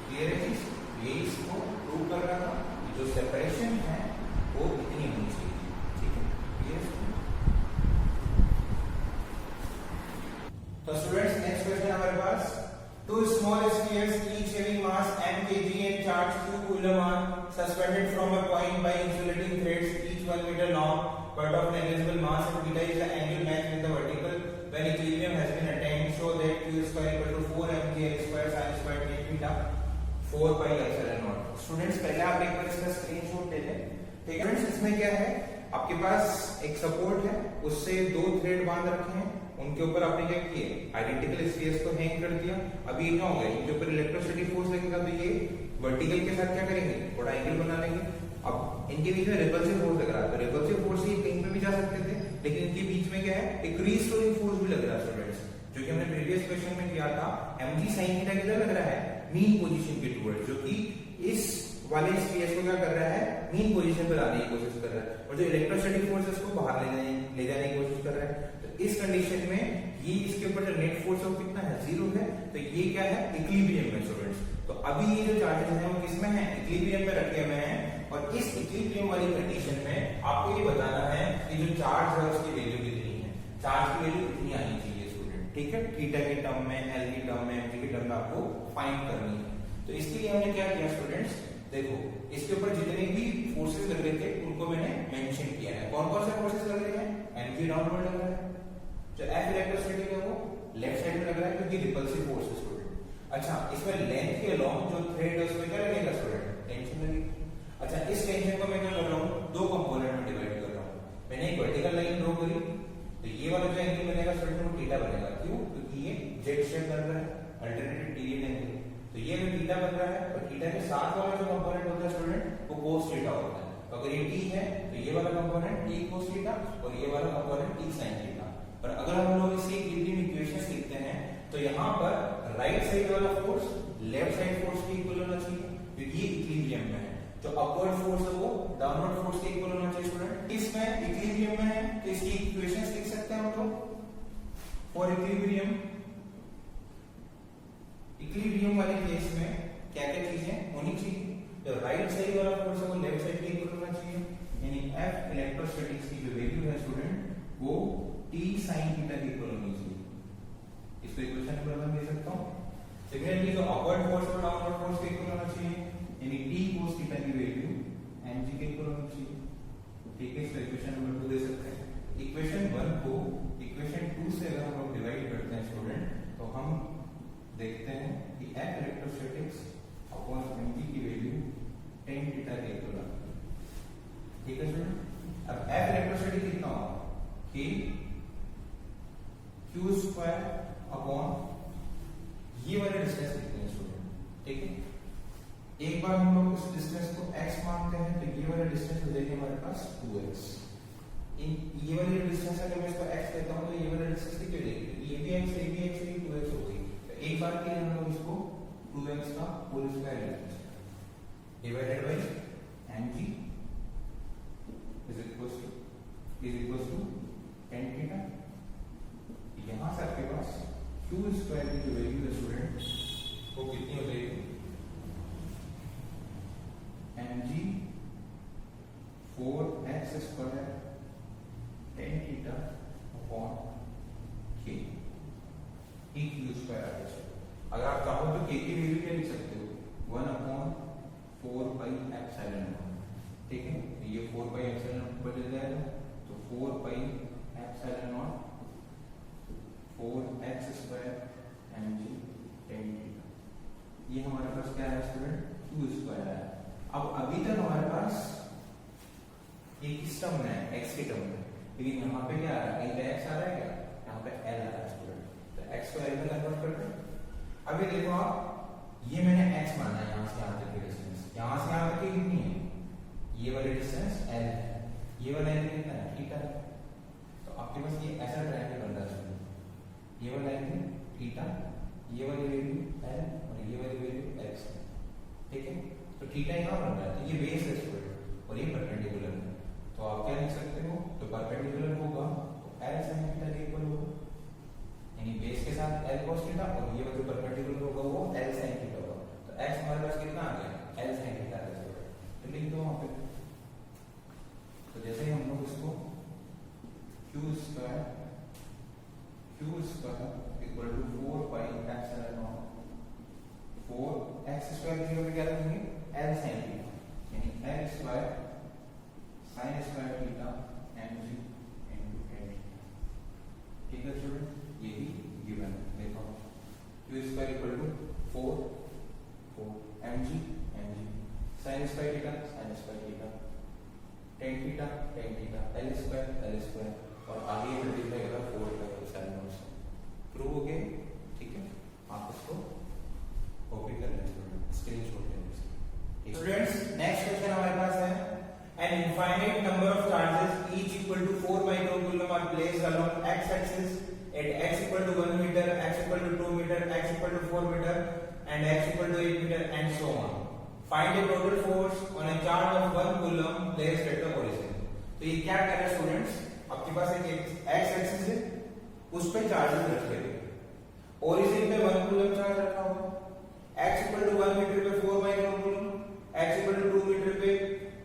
[SPEAKER 1] क्लियर है चीज। ये इसको प्रूव कर रहा था, जो सेपरेशन है वो इतनी होनी चाहिए, ठीक है क्लियर। तो स्टूडेंट्स नेक्स्ट क्वेश्चन हमारे पास, two small spheres each having mass m kg and charge q coulomb are suspended from a point by insulating threads each 1 meter long but of negligible mass, and theta is the angle matched with the vertical when equilibrium has been attained, so that q square equal to 4 mg l square sin square tan theta 4 pi epsilon naught। Students पहले आप एक बार इसका screenshot ले लें, ठीक है friends. इसमें क्या है, आपके पास एक सपोर्ट है, उससे दो थ्रेड बांध रखे हैं, उनके ऊपर आपने क्या किया, आइडेंटिकल स्फीयर्स को हैंग कर दिया। अभी क्या होगा, इनके ऊपर इलेक्ट्रोस्टैटिक फोर्स लगेगा, तो ये वर्टिकल के साथ क्या करेंगे, थोड़ा एंगल बना लेंगे। अब इनके बीच में रिपल्सिव फोर्स लग रहा है, तो रिपल्सिव फोर्स ये कहीं पे भी जा सकते थे, लेकिन इनके बीच में क्या है, एक रीस्टोरिंग फोर्स भी लग रहा है स्टूडेंट्स, जो कि हमने प्रीवियस क्वेश्चन में किया था। mg sin थीटा किधर लग रहा है, मीन पोजीशन के टुवर्ड्स, जो कि इस वाले स्फीयर को क्या कर रहा है, मीन पोजीशन पर लाने की कोशिश कर रहा है, और जो इलेक्ट्रोस्टैटिक फोर्स है उसको बाहर ले जाने की कोशिश कर रहा है। तो इस कंडीशन में ये इसके ऊपर जो नेट फोर्स है वो कितना है, 0 है, तो ये क्या है, इक्विलिब्रियम में स्टूडेंट्स। तो अभी ये जो चार्जेस हैं वो किसमें है, इक्विलिब्रियम में रखे हुए हैं, और इस इक्विलिब्रियम वाली कंडीशन में आपको ये बताना है कि जो चार्ज है उसकी वैल्यू कितनी है, चार्ज की वैल्यू कितनी आनी चाहिए स्टूडेंट, ठीक है, थीटा के टर्म में, एल की टर्म में, mg के टर्म में आपको फाइंड करनी है। तो इसके लिए हमने क्या किया स्टूडेंट्स, देखो इसके ऊपर जितने भी फोर्सेस लग रहे थे उनको मैंने मेंशन किया है। कौन कौन से फोर्सेस लग रहे हैं, mg डाउनवर्ड लग रहा है, जो F इलेक्ट्रोस्टैटिक है वो लेफ्ट साइड में लग रहा है क्योंकि रिपल्सिव फोर्स है स्टूडेंट। अच्छा, इसमें लेंथ के अलोंग जो थ्रेड है उसमें क्या लगेगा स्टूडेंट, टेंशन लगेगी। अच्छा, इस टेंशन को मैं क्या कर रहा हूँ, दो कंपोनेंट में डिवाइड कर रहा हूँ। मैंने एक वर्टिकल लाइन ड्रॉ करी, तो ये वाला जो एंगल बनेगा स्टूडेंट वो थीटा बनेगा, क्यों, क्योंकि ये जेड शेप बन रहा है, अल्टरनेटिव टीरियड एंगल, तो ये जो थीटा बन रहा है, और थीटा के साथ वाला जो कंपोनेंट होता है स्टूडेंट वो cos थीटा होता है। तो अगर ये t है तो ये वाला कंपोनेंट t cos थीटा, और ये वाला कंपोनेंट t sin थीटा। और अगर हम लोग इसे इक्विलिब्रियम इक्वेशंस लिखते हैं तो यहाँ पर राइट साइड वाला फोर्स लेफ्ट साइड फोर्स के इक्वल होना चाहिए, क्योंकि ये इक्विलिब्रियम में है। जो अपवर्ड फोर्स है वो डाउनवर्ड फोर्स के इक्वल होना चाहिए स्टूडेंट। इसमें इक्विलिब्रियम में है तो इसकी इक्वेशंस लिख सकते हैं हम लोग फॉर इक्विलिब्रियम। इक्विलिब्रियम वाले केस में क्या क्या चीजें होनी चाहिए, जो राइट साइड वाला फोर्स है वो लेफ्ट साइड के इक्वल होना चाहिए, यानी F इलेक्ट्रोस्टैटिक्स की जो वैल्यू है स्टूडेंट वो T sin थीटा के इक्वल होनी चाहिए। इसको इक्वेशन नंबर 1 दे सकता हूं। सिमिलरली जो अपवर्ड फोर्स और डाउनवर्ड फोर्स के इक्वल होना चाहिए, यानी T cos थीटा की वैल्यू mg के इक्वल होनी चाहिए, ठीक है। इसको इक्वेशन नंबर 2 दे सकते हैं। इक्वेशन 1 को इक्वेशन 2 से अगर हम लोग डिवाइड करते हैं स्टूडेंट, तो हम देखते हैं कि F इलेक्ट्रोस्टैटिक्स अपॉन mg की वैल्यू tan थीटा के इक्वल आती है, ठीक है स्टूडेंट। अब F इलेक्ट्रोस्टैटिक कितना होगा, कि q स्क्वायर अपॉन ये वाले डिस्टेंस लिखते हैं स्टूडेंट, ठीक है। एक बार हम लोग उस डिस्टेंस को x मानते हैं तो ये वाला डिस्टेंस हो जाएगा हमारे पास 2x। ये वाली डिस्टेंस अगर मैं इसको x लेता हूं तो ये वाला डिस्टेंस कितनी हो जाएगी, ये भी x, ये भी x, ये 2x हो गई। एक बार के लिए हम लोग इसको 2x का होल स्क्वायर लिखते हैं, divided by mg is equal to tan theta. यहां से आपके पास q स्क्वायर की जो वैल्यू है स्टूडेंट वो कितनी हो जाएगी, mg 4x square tan theta upon k e q square आ जाएगा। अगर आप चाहो तो k की वैल्यू क्या लिख सकते हो, 1/4 पाई एप्सिलॉन नॉट, ठीक है। ये 4 पाई एप्सिलॉन नॉट बदल जाएगा, तो 4 pi epsilon not 4x square mg tan theta, ये हमारे पास क्या है स्टूडेंट, q स्क्वायर है। अब अभी तक हमारे पास ये किस टर्म में है, x के टर्म में, लेकिन यहाँ पे क्या आ रहा है, कहीं पे x आ रहा है क्या, यहाँ पे l आ रहा है स्टूडेंट, तो x को l में कन्वर्ट करते हैं। अभी देखो आप, ये मैंने x माना है, यहाँ से यहाँ तक की डिस्टेंस, यहाँ से यहाँ तक की कितनी है, ये वाली डिस्टेंस l है, ये वाला एंगल कितना है, थीटा है। तो आपके पास ये ऐसा ट्रायंगल बन रहा है, ये वाला एंगल थीटा ये वाली वैल्यू एल और ये वाली वैल्यू एक्स है, ठीक है। तो थीटा यहाँ बन रहा है, तो ये बेस है स्टूडेंट और ये परपेंडिकुलर है, तो आप क्या लिख सकते हो, तो परपेंडिकुलर होगा तो एल sin थीटा के इक्वल होगा, यानी बेस के साथ एल cos थीटा और ये जो परपेंडिकुलर होगा वो एल sin थीटा होगा। तो एक्स हमारे पास कितना आ गया, एल sin थीटा आ गया, तो लिख दो वहां पे। तो जैसे ही हम लोग इसको Q square equal to 4 pi epsilon naught 4 X square की जगह पे क्या रखेंगे, एल sin थीटा, यानी L square sin square theta mg into n, ठीक है स्टूडेंट। ये भी गिवन है, देखो Q square equal to 4 mg sin square theta tan theta L square और आगे मल्टीप्लाई करा 4 का एप्सिलॉन नॉट से, प्रूव हो गया, ठीक है। आप इसको कॉपी कर लें स्टूडेंट, स्क्रीनशॉट ले लें। स्टूडेंट्स नेक्स्ट क्वेश्चन हमारे पास है, an infinite number of charges each equal to 4 microcoulomb are placed along x axis at x equal to 1 meter, x equal to 2 meter, x equal to 4 meter and x equal to 8 meter and so on. Find the total force on a charge of 1 coulomb placed at the origin. तो ये क्या कर रहे हैं students, आपके पास एक x axis है, उस पे चार्जेस रखे हुए, ओरिजिन पे 1 कूलम चार्ज रखा हुआ, x इक्वल टू 1 मीटर पे 4 micro coulomb, x equal to 2 metre पे,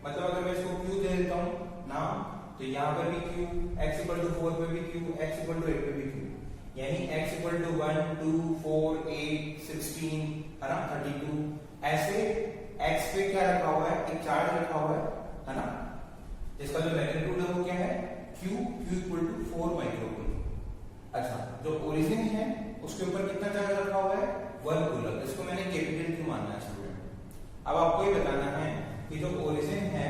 [SPEAKER 1] मतलब अगर मैं इसको q दे देता हूं नाम, तो यहां पर भी q, x इक्वल टू 4 पे भी q, x इक्वल टू 8 पे भी q, यानी x इक्वल टू 1 2 4 8 16 है ना 32, ऐसे x पे क्या रखा हुआ है, एक चार्ज रखा हुआ है ना, जिसका जो मैग्नीट्यूड है वो क्या है, q equal to 4 micro coulomb. अच्छा, जो ओरिजिन है उसके ऊपर कितना चार्ज रखा हुआ है, 1 कूलम, इसको मैंने कैपिटल क्यू मानना है स्टूडेंट। अब आपको ये बताना है कि जो ओरिजिन है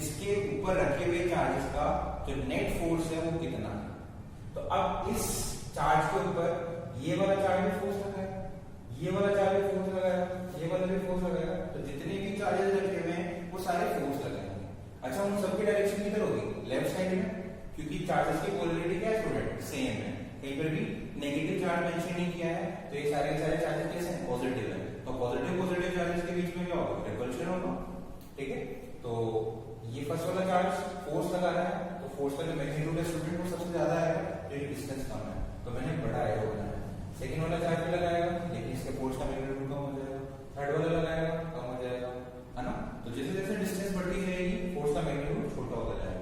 [SPEAKER 1] इसके ऊपर रखे हुए चार्जेस का जो नेट फोर्स है वो कितना है। तो अब इस चार्ज के ऊपर ये वाला चार्ज भी फोर्स लगाएगा, ये वाला चार्ज भी फोर्स लगाएगा, ये वाला भी फोर्स लगाएगा, तो जितने भी चार्जेस रखे हुए हैं वो सारे फोर्स लगाएंगे। अच्छा, उन सबकी डायरेक्शन किधर होगी, लेफ्ट साइड में, क्योंकि चार्जेस की पोलैरिटी क्या है स्टूडेंट, सेम है, कहीं पर भी नेगेटिव चार्ज मेंशन नहीं किया है, तो ये सारे चार्जेस कैसे हैं, पॉजिटिव है, तो पॉजिटिव चार्जेस के बीच में क्या होगा, रिपल्शन होगा, ठीक है। तो ये फर्स्ट वाला चार्ज फोर्स लगा रहा है, तो फोर्स का जो मैग्नीट्यूड है स्टूडेंट वो सबसे ज्यादा आएगा, तो ये डिस्टेंस कम है, तो मैंने बड़ा एरो बनाया है। सेकंड वाला चार्ज भी लगाएगा, लेकिन इसके फोर्स का मैग्नीट्यूड कम हो जाएगा, थर्ड वाला लगाएगा, कम हो जाएगा, है ना। तो जैसे जैसे डिस्टेंस बढ़ती जाएगी फोर्स का मैग्नीट्यूड छोटा होता जाएगा।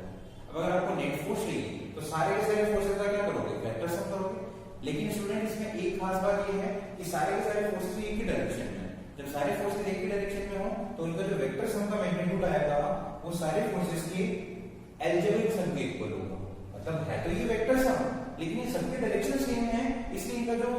[SPEAKER 1] अब अगर आपको नेट फोर्स चाहिए तो सारे के सारे फोर्सेस का क्या करोगे, वेक्टर सम करोगे, लेकिन स्टूडेंट इसमें एक खास बात ये है कि सारे के सारे फोर्सेस एक ही डायरेक्शन में, जब सारे फोर्सेस एक ही डायरेक्शन में हो तो उनका जो वेक्टर सम का मैग्नीट्यूड आएगा वो सारे फोर्सेस के अलजेब्रिक सम के इक्वल होगा। मतलब है तो ये वेक्टर सम, लेकिन ये सबके डायरेक्शन सेम है, इसलिए इनका जो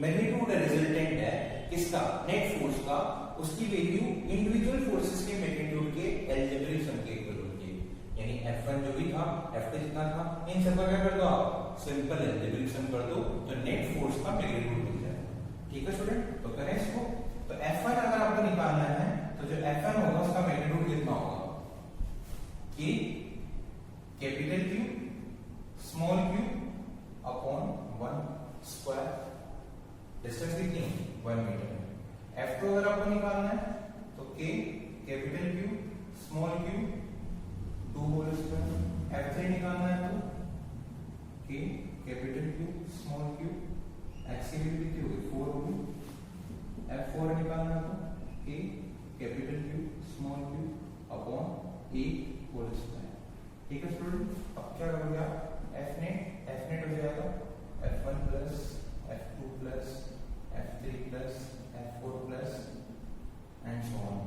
[SPEAKER 1] मैग्नीट्यूड है रिजल्टेंट है किसका, नेट फोर्स का, उसकी वैल्यू इंडिविजुअल फोर्सेस के मैग्नीट्यूड के अलजेब्रिक सम के इक्वल होती है। यानी F1 जो भी था, F2 जितना था, इन सब का क्या कर दो आप, सिंपल अलजेब्रिक सम कर दो, तो नेट फोर्स का मैग्नीट्यूड मिल जाएगा। ठीक है स्टूडेंट, तो करें इसको। तो F1 अगर आपको निकालना है तो जो F1 होगा उसका मैग्नीट्यूड कितना होगा, कि capital Q small q upon 1 square, distance कितनी है 1 मीटर। F2 अगर आपको निकालना है तो K capital Q small q 2 whole square. F3 निकालना है तो K capital Q small q, x की वैल्यू कितनी होगी 4 होगी। F4 निकालना है तो K capital Q small q upon 8 whole square. ठीक है स्टूडेंट, अब क्या करोगे आप, F नेट हो जाएगा F1 plus F2 plus F3 plus F4 plus and so on.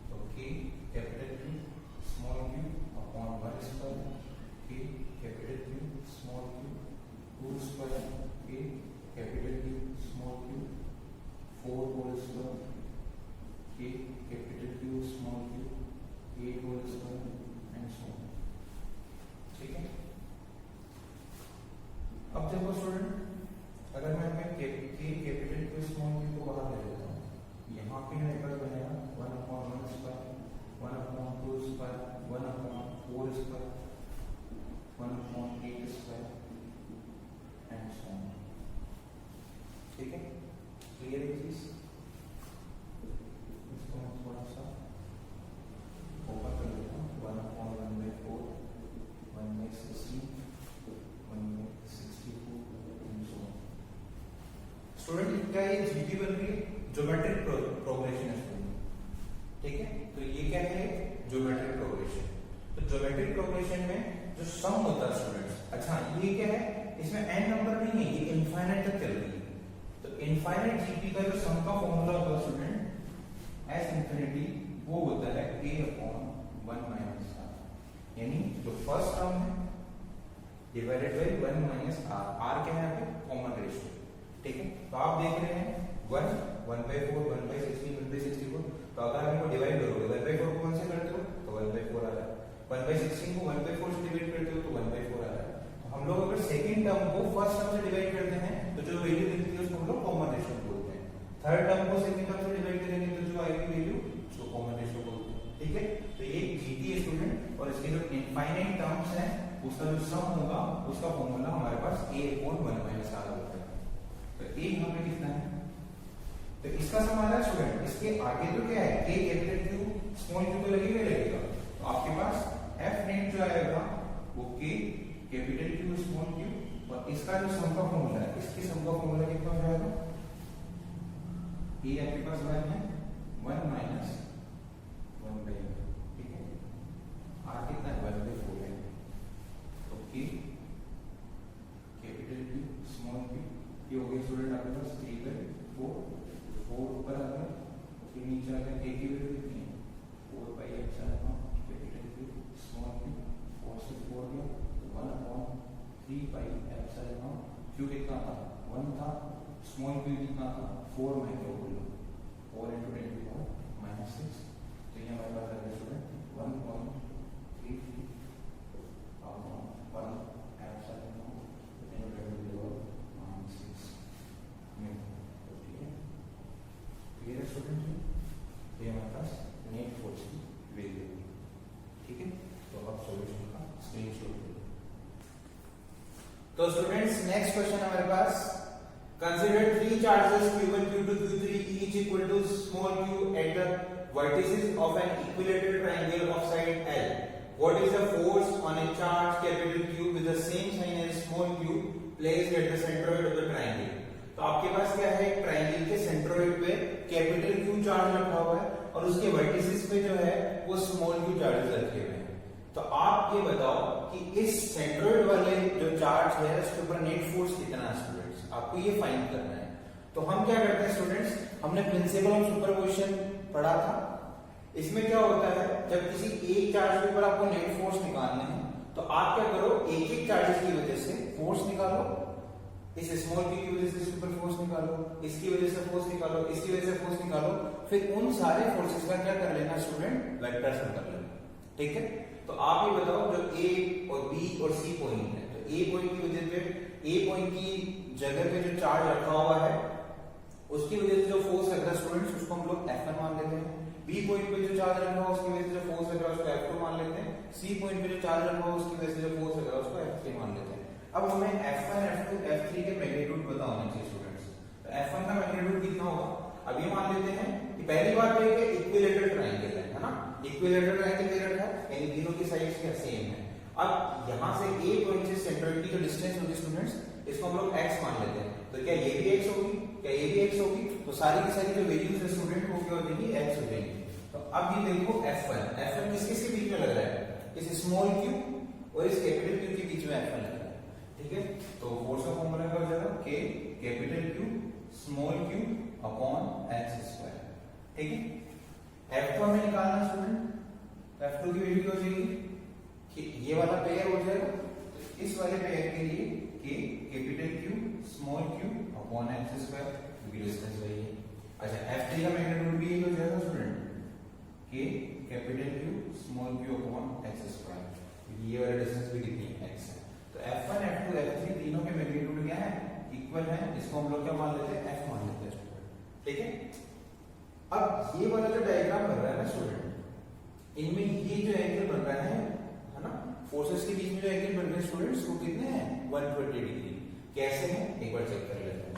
[SPEAKER 1] तो K capital Q small q upon 1 square, K capital Q small q 2 square, K capital Q small q 4 whole square, K capital Q small q 8 whole square and so on. ठीक है, अब देखो student, अगर मैं अपने K capital Q small q को बाहर ले लेता हूँ, यहाँ पे मेरे पास बनेगा 1 upon 1 square, 1 upon 2 square, 1 upon 4 square, 1 upon 8 square and so on. ठीक है, क्लियर है चीज? इसको मैं थोड़ा सा ओपन कर देता हूँ। 1/1/4 1/16 1/64 and so on। स्टूडेंट क्या ये जीटी बन रही है? ज्योमेट्रिक प्रोग्रेशन है स्टूडेंट, ठीक है। तो ये क्या है? Geometric progression. तो ज्योमेट्रिक प्रोग्रेशन में जो सम होता है स्टूडेंट्स, अच्छा ये क्या है? इसमें एन नंबर नहीं है, ये इनफाइनाइट तक चल रही है। तो इनफाइनाइट जीपी का जो सम का फॉर्मूला होता है स्टूडेंट एस इंफिनिटी, वो होता है a/1 माइनस r, यानी जो फर्स्ट टर्म है divided by 1 minus r। r क्या है यहाँ पे? कॉमन रेशियो, ठीक है। तो आप देख रहे हैं 1/4 1/16 1/64। तो अगर आप इनको डिवाइड करोगे 1/4 को 1 से करते हो तो 1/4 आ रहा है, 1/16 को 1/4 से डिवाइड करते हो तो 1/4 आ रहा है। तो हम लोग अगर सेकंड टर्म को फर्स्ट टर्म से डिवाइड करते हैं तो जो वैल्यू मिलती है उसको हम लोग कॉमन रेशियो बोलते हैं। थर्ड टर्म को सेकंड टर्म से डिवाइड करेंगे तो जो आएगी वैल्यू उसको कॉमन रेशियो बोलते हैं, ठीक है। तो ये जीटी है स्टूडेंट, और इसके जो इनफाइनाइट टर्म्स हैं उसका जो सम होगा उसका फॉर्मूला हमारे पास a/1 माइनस r होता है। तो a यहाँ पे कितना है? तो इसका सम आ रहा है स्टूडेंट, इसके आगे तो क्या है? k capital Q small q तो लगेगा लगेगा। तो आपके पास f नेट जो आएगा वो k capital Q small q, और इसका जो सम का फॉर्मूला है, इसके सम का फॉर्मूला कितना हो जाएगा? ये आपके पास 1 है, 1 माइनस 1/, ठीक है। r कितना है? 1/4 है। तो k capital Q small q, ये हो गया स्टूडेंट आपके पास 3/4। 4 ऊपर आ गया, फिर नीचे आ गया, a की वैल्यू कितनी है? 4/ε कैपिटल Q स्मॉल q, 4 से 4 गया तो 1/3/ε। q कितना था? 1 था, स्मॉल q कितना था? 4 माइक्रो कूलम, 4 × 10⁻⁻6। तो ये हमारे पास आ गया स्टूडेंट 1.33 अपॉन 1/10⁻⁻6 मीटर, ठीक है। क्लियर है स्टूडेंट? ये हमारे पास नेट फोर्स की वैल्यू है, ठीक है। तो अब सॉल्यूशन का स्क्रीनशॉट ले। तो स्टूडेंट्स नेक्स्ट क्वेश्चन हमारे पास, consider 3 charges q1 q2 q3 each equal to small q at the vertices of an equilateral triangle of side L. What is the force on a charge capital Q with the same sign as small q placed at the centroid of the triangle? तो आपके पास क्या है? Triangle के centroid पे capital Q charge रखा हुआ है और उसके वर्टिसेस पे जो है वो स्मॉल q चार्जेस रखे हुए हैं। तो आप ये बताओ कि इस सेंट्रोइड वाले जो चार्ज है उसके ऊपर नेट फोर्स कितना है स्टूडेंट्स? आपको ये फाइंड करना है। तो हम क्या करते हैं स्टूडेंट्स, हमने प्रिंसिपल ऑफ सुपरपोजिशन पढ़ा था। इसमें क्या होता है, जब किसी एक चार्ज के ऊपर आपको नेट फोर्स निकालने हैं तो आप क्या करो, एक एक चार्जेस की वजह से फोर्स निकालो। इस स्मॉल p की वजह से सुपर फोर्स निकालो, इसकी वजह से फोर्स निकालो, इसकी वजह से फोर्स निकालो, फिर उन सारे फोर्सेस का क्या कर लेना स्टूडेंट? वेक्टर सम कर लेना, ठीक है। तो आप ये बताओ जो a और b और c पॉइंट है, तो a पॉइंट की वजह पे, a पॉइंट की जगह पे जो चार्ज रखा हुआ है उसकी वजह से जो फोर्स लग रहा है स्टूडेंट्स उसको हम लोग F1 मान लेते हैं। b पॉइंट पे जो चार्ज रखा हुआ उसकी वजह से जो फोर्स लग रहा है उसको F2 मान लेते हैं। c पॉइंट पे जो चार्ज रखा हुआ उसकी वजह से जो फोर्स लग रहा है उसको F3 मान लेते हैं। अब हमें F1, F2, F3 के मैग्नीट्यूड पता होने चाहिए स्टूडेंट्स। तो F1 का मैग्नीट्यूड कितना होगा? अब ये मान लेते हैं कि पहली बात तो ये इक्विलेटरल ट्रायंगल है ना, इक्विलेटरल ट्रायंगल दे रखा है, यानी तीनों की साइड्स क्या सेम है। अब यहाँ से a पॉइंट से सेंट्रोइड की जो डिस्टेंस होगी स्टूडेंट्स, इसको हम लोग x मान लेते हैं। तो क्या ये भी x होगी? क्या ये भी x होगी? तो सारी की सारी जो वैल्यूज है स्टूडेंट वो क्या हो जाएगी? x हो जाएगी। तो अब ये देखो F1 किसके बीच में लग रहा है? इस स्मॉल q और इस कैपिटल Q के बीच में F1 लग रहा है, ठीक है। तो फोर्स का फॉर्मूला क्या हो जाएगा? k capital Q small q upon x², ठीक है। F2 हमें निकालना स्टूडेंट, F2 की वैल्यू क्या हो जाएगी? कि ये वाला पेयर हो जाएगा, तो इस वाले पेयर के लिए k capital Q small q upon x², क्योंकि डिस्टेंस वही है। अच्छा F3 का मैग्नीट्यूड भी यही हो जाएगा student, k capital Q small q upon x², क्योंकि ये वाला डिस्टेंस भी कितनी है? x है। तो F1, F2, F3 तीनों के मैग्नीट्यूड क्या है? इक्वल है। इसको हम लोग क्या मान लेते हैं? F मान लेते हैं, ठीक है। अब ये वाला जो डायग्राम बन रहा है ना स्टूडेंट, इनमें ये जो एंगल बन रहा है ना, फोर्सेस के बीच में जो एंगल बन रहे हैं स्टूडेंट्स वो कितने हैं? 120 डिग्री। कैसे हैं एक बार चेक कर लेते हैं।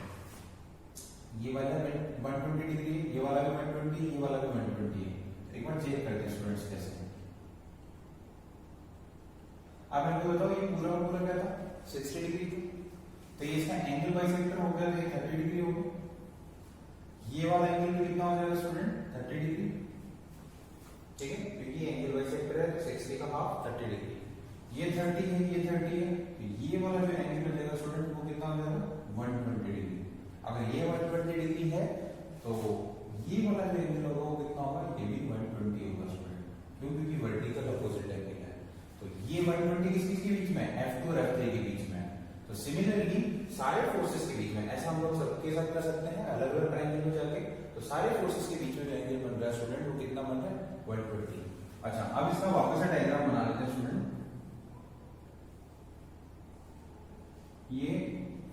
[SPEAKER 1] 120, ये वाला भी 120 है। एक बार चेक करते हैं स्टूडेंट्स कैसे। आप मेरे को बताओ ये पूरा पूरा क्या था 60 डिग्री थी, तो ये इसका एंगल बाइसेक्टर हो गया, ये 30 डिग्री हो गया। ये वाला एंगल भी कितना हो जाएगा स्टूडेंट 30 डिग्री, ठीक है, क्योंकि एंगल बाइसेक्टर है तो 60 का हाफ 30 डिग्री। ये 30 है, ये 30 है, तो ये वाला जो एंगल हो जाएगा स्टूडेंट वो कितना हो जाएगा 120 डिग्री। अगर ये 120 डिग्री है तो ये वाला जो एंगल होगा वो कितना होगा, ये भी 120 होगा स्टूडेंट, क्यों, क्योंकि वर्टिकल अपोजिट एंगल है। तो ये 120 किसके बीच में, F2 और F3 के बीच में। तो सिमिलरली सारे फोर्सेस के बीच में, ऐसा हम लोग सबके साथ कर सकते हैं अलग अलग ट्रायंगल में जाके, तो सारे फोर्सेस के बीच में जो एंगल बन रहा है स्टूडेंट वो कितना बन रहा है 120। अच्छा, अब इसका वापस से डायग्राम बना लेते हैं स्टूडेंट। ये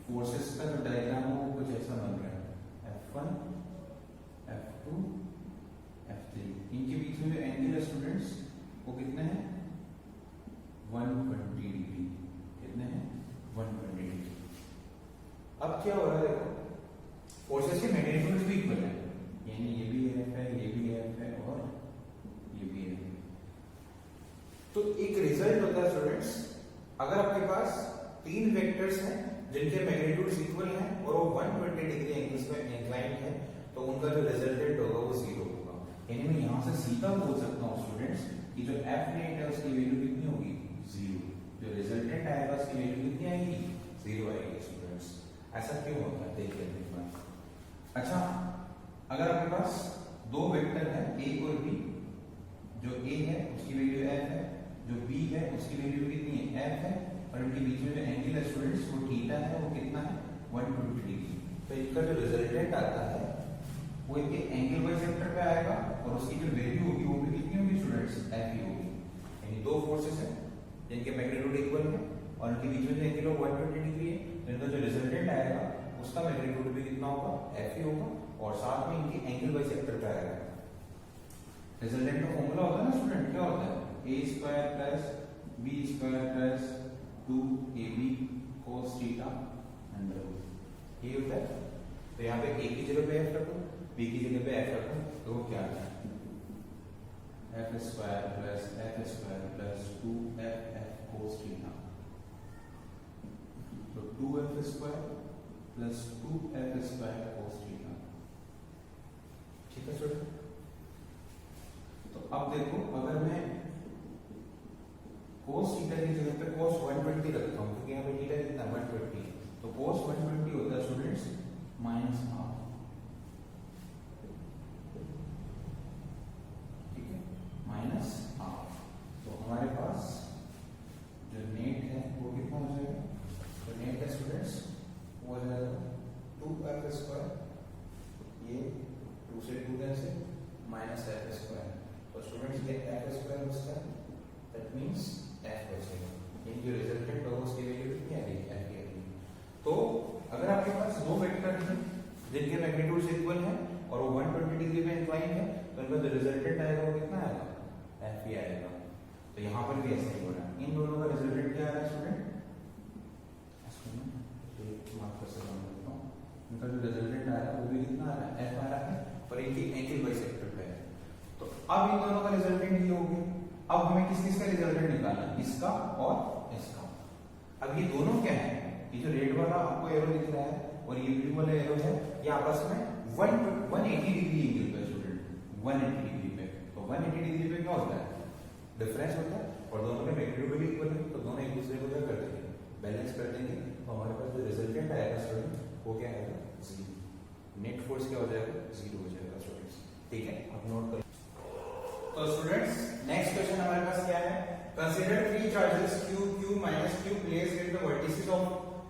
[SPEAKER 1] फोर्सेस का जो डायग्राम है वो कुछ ऐसा बन रहा है, F1 F2 F3, इनके बीच में जो एंगल है स्टूडेंट्स वो कितने हैं 120 डिग्री, कितने हैं 120 डिग्री। अब क्या हो रहा है, देखो फोर्सेस के मैग्नीट्यूड भी इक्वल है, यानी ये भी F है, ये भी F है और ये भी है। तो एक रिजल्ट होता है स्टूडेंट्स, अगर आपके पास तीन वेक्टर्स हैं जिनके मैग्नीट्यूड्स इक्वल हैं और वो 120 डिग्री एंगल्स पे इंक्लाइंड है, तो उनका जो रिजल्टेंट होगा वो जीरो होगा। यानी मैं यहां से सीधा बोल सकता हूं स्टूडेंट्स कि जो F नेट है उसकी वैल्यू कितनी होगी, जीरो। जो रिजल्टेंट आएगा उसकी वैल्यू कितनी आएगी, जीरो आएगी स्टूडेंट्स। ऐसा क्यों होता है देखिए एक बार। अच्छा, अगर आपके पास दो वेक्टर है A और B, जो A है उसकी वैल्यू F है, जो B है उसकी वैल्यू कितनी है F है, और इनके बीच में जो एंगल है स्टूडेंट्स वो थीटा है, वो कितना है 120 डिग्री। तो इनका जो रिजल्टेंट आता है वो एक एंगल बाइसेक्टर पे आएगा और उसकी जो वैल्यू होगी वो भी कितनी होगी स्टूडेंट्स F ही होगी। यानी दो फोर्सेस हैं जिनके मैग्नीट्यूड इक्वल है और उनके बीच में जो एंगल है 120 डिग्री है, तो इनका जो रिजल्टेंट आएगा उसका मैग्नीट्यूड भी कितना होगा F ही होगा, और साथ में इनकी एंगल बाइसेक्टर पे आएगा। रिजल्टेंट का फॉर्मूला होता है ना स्टूडेंट, क्या होता है a² plus b² plus 2ab cos theta under root, ये होता है। तो यहाँ पे a की जगह पे f रखो, b की जगह पे f रखो, तो वो क्या है f² plus f² plus 2f cos theta, तो 2f² plus 2f² cos theta, ठीक है स्टूडेंट। तो अब देखो, अगर मैं cos थीटा की जगह पे cos 120 रखता हूं, क्योंकि यहाँ पे थीटा कितना 120, तो cos 120 होता है स्टूडेंट्स माइनस हाफ, ठीक है, माइनस हाफ। तो हमारे पास जो नेट है वो कितना हो जाएगा, तो नेट है स्टूडेंट्स वो हो जाएगा 2f², ये 2 से 2 कैंसिल, माइनस f²। तो स्टूडेंट्स ये f² बचता है, दैट मींस f बचेगा, यानी जो रिजल्टेंट होगा उसकी वैल्यू कितनी आ गई, f की आ गई। तो अगर आपके पास दो वेक्टर हैं जिनके मैग्नीट्यूड इक्वल हैं और वो 120 डिग्री पे इंक्लाइन है, तो इनका जो रिजल्टेंट आएगा वो कितना आएगा, f ही आएगा। तो यहाँ पर भी ऐसा ही हो रहा है, इन दोनों का रिजल्टेंट क्या आ रहा है स्टूडेंट, इनका जो रिजल्टेंट आ रहा है वो भी कितना आ रहा है, f आ रहा है, और इनकी एंगल बाइसेक्टर पे है। तो अब इन दोनों का रिजल्टेंट ये हो गया। अब हमें किस किस का रिजल्टेंट निकालना है, इसका और इसका। अब ये दोनों क्या है, ये जो रेड वाला आपको एरो दिख रहा है और ये ब्लू वाला एरो है, ये आपस में 180 डिग्री एंगल पे स्टूडेंट, 180 डिग्री पे। तो 180 डिग्री पे क्या होता है, डिफरेंस होता है, और दोनों के मैग्नीट्यूड भी इक्वल है, तो दोनों एक दूसरे को क्या कर देंगे, बैलेंस कर देंगे। तो हमारे पास जो रिजल्टेंट आएगा स्टूडेंट वो क्या आएगा, जीरो। नेट फोर्स क्या हो जाएगा, जीरो हो जाएगा स्टूडेंट्स, ठीक है, आप नोट कर। तो स्टूडेंट्स नेक्स्ट क्वेश्चन हमारे पास क्या है, consider three charges q, q minus q placed at the vertices of